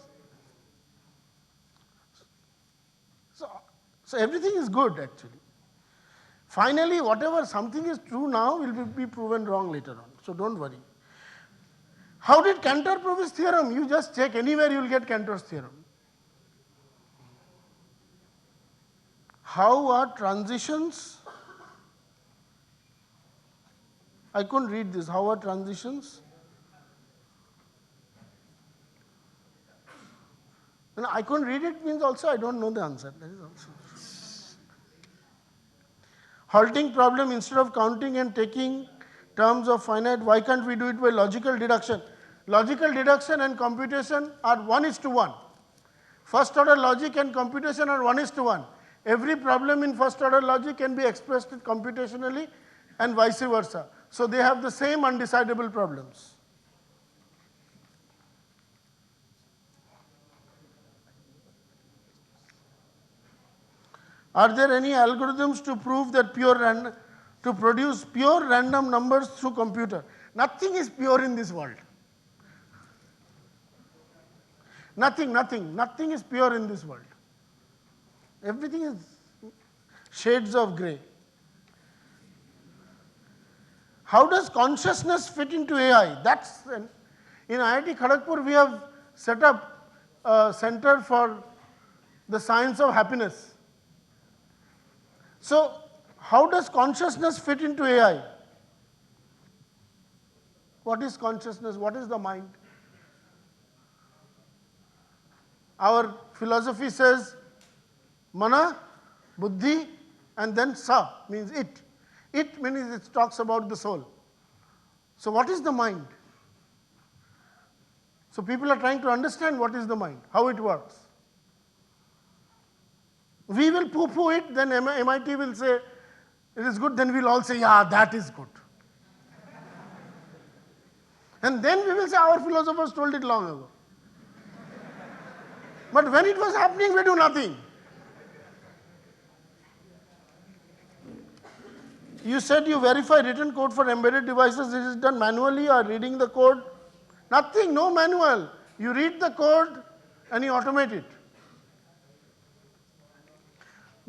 So everything is good actually. Finally, whatever something is true now will be proven wrong later on. So don't worry. How did Cantor prove his theorem? You just check anywhere, you will get Cantor's theorem. How are transitions? I couldn't read this. How are transitions? And I couldn't read it means also I don't know the answer. That is also. Halting problem, instead of counting and taking terms of finite, why can't we do it by logical deduction? Logical deduction and computation are 1:1. First order logic and computation are 1:1. Every problem in first order logic can be expressed computationally and vice versa. So they have the same undecidable problems. Are there any algorithms to prove that to produce pure random numbers through computer? Nothing is pure in this world. Nothing is pure in this world. Everything is, shades of gray. How does consciousness fit into AI? In IIT Kharagpur, we have set up a center for the science of happiness. So, how does consciousness fit into AI? What is consciousness? What is the mind? Our philosophy says mana, buddhi, and then sa means it. It means it talks about the soul. So what is the mind? So people are trying to understand what is the mind, how it works. We will poo-poo it, then MIT will say it is good, then we'll all say, yeah, that is good. And then we will say our philosophers told it long ago. But when it was happening, we do nothing. You said you verify written code for embedded devices. This is done manually or reading the code? Nothing, no manual. You read the code and you automate it.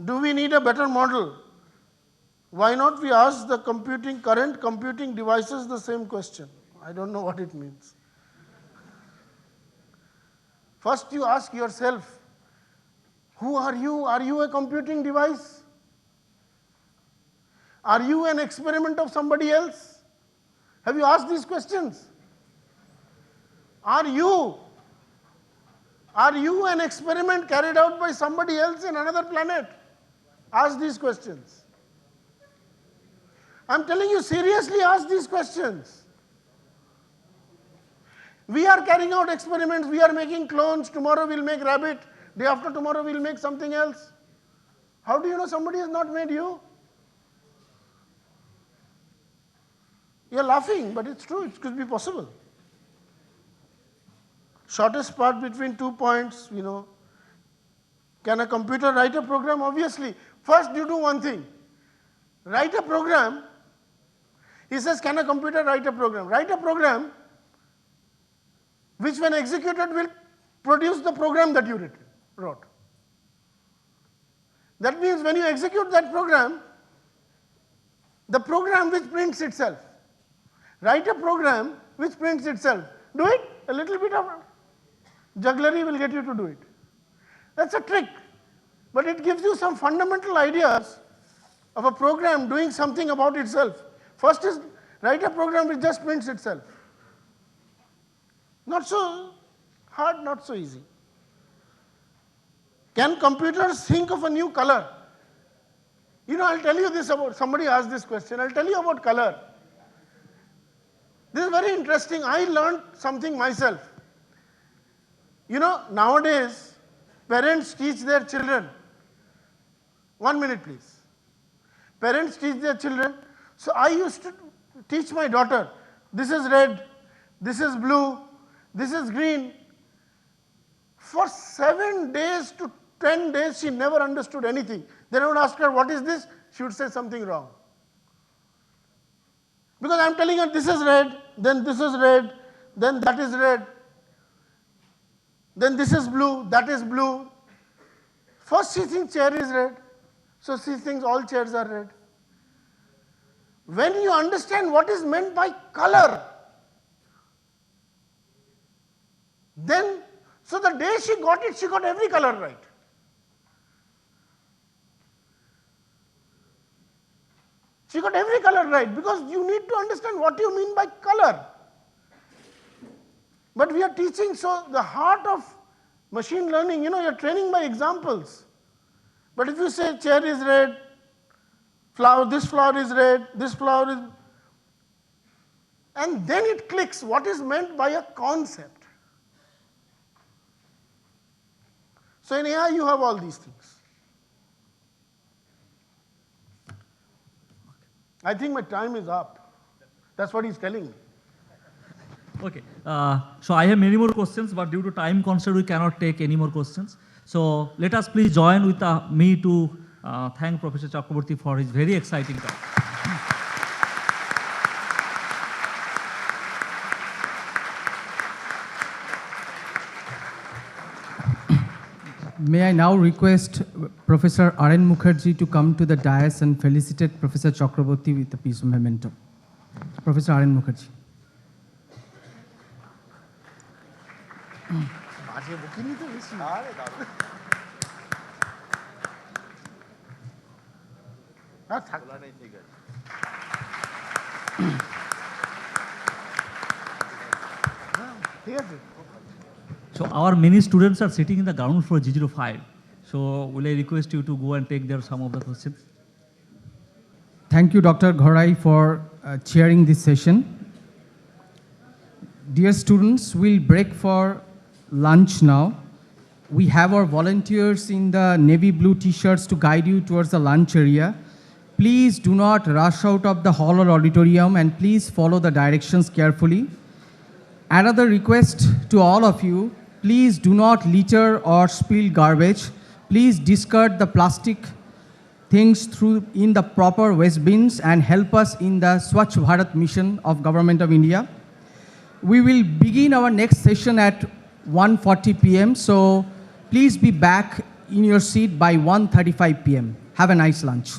Do we need a better model? Why not we ask the current computing devices the same question? I don't know what it means. First you ask yourself, who are you? Are you a computing device? Are you an experiment of somebody else? Have you asked these questions? Are you an experiment carried out by somebody else in another planet? Ask these questions. I'm telling you, seriously ask these questions. We are carrying out experiments, we are making clones, tomorrow we'll make rabbit, day after tomorrow we'll make something else. How do you know somebody has not made you? You're laughing, but it's true, it could be possible. Shortest part between 2 points, Can a computer write a program? Obviously. First you do one thing. Write a program. He says, can a computer write a program? Write a program which when executed will produce the program that you wrote. That means when you execute that program, the program which prints itself. Write a program which prints itself. Do it. A little bit of jugglery will get you to do it. That's a trick. But it gives you some fundamental ideas of a program doing something about itself. First is write a program which just prints itself. Not so hard, not so easy. Can computers think of a new color? I'll tell you this about, somebody asked this question, I'll tell you about color. This is very interesting. I learned something myself. Nowadays, parents teach their children. 1 minute, please. Parents teach their children. So I used to teach my daughter, this is red, this is blue, this is green. For 7 days to 10 days, she never understood anything. Then I would ask her, what is this? She would say something wrong. Because I'm telling her, this is red, then this is red, then that is red, then this is blue, that is blue. First she thinks chair is red, so she thinks all chairs are red. When you understand what is meant by color, then, so the day she got it, she got every color right. She got every color right because you need to understand what you mean by color. But we are teaching, so the heart of machine learning, you're training by examples. But if you say chair is red, this flower is red, this flower is, and then it clicks what is meant by a concept. So in AI you have all these things. I think my time is up. That's what he's telling me. Okay, so I have many more questions, but due to time constraint, we cannot take any more questions. So let us please join with me to thank Professor Chakraborty for his very exciting talk. May I now request Professor R.N. Mukherjee to come to the dais and felicitate Professor Chakraborty with a piece of memento. Professor R.N. Mukherjee. বাজে বকিনি তো বেশি। না থাক ঠিক আছে। So our many students are sitting in the ground floor G05. So will I request you to go and take there some of the questions? Thank you, Dr. Ghorai, for chairing this session. Dear students, we'll break for lunch now. We have our volunteers in the navy blue t-shirts to guide you towards the lunch area. Please do not rush out of the hall or auditorium, and please follow the directions carefully. Another request to all of you, please do not litter or spill garbage. Please discard the plastic things in the proper waste bins and help us in the Swachh Bharat mission of Government of India. We will begin our next session at 1:40 p.m. So please be back in your seat by 1:35 p.m. Have a nice lunch.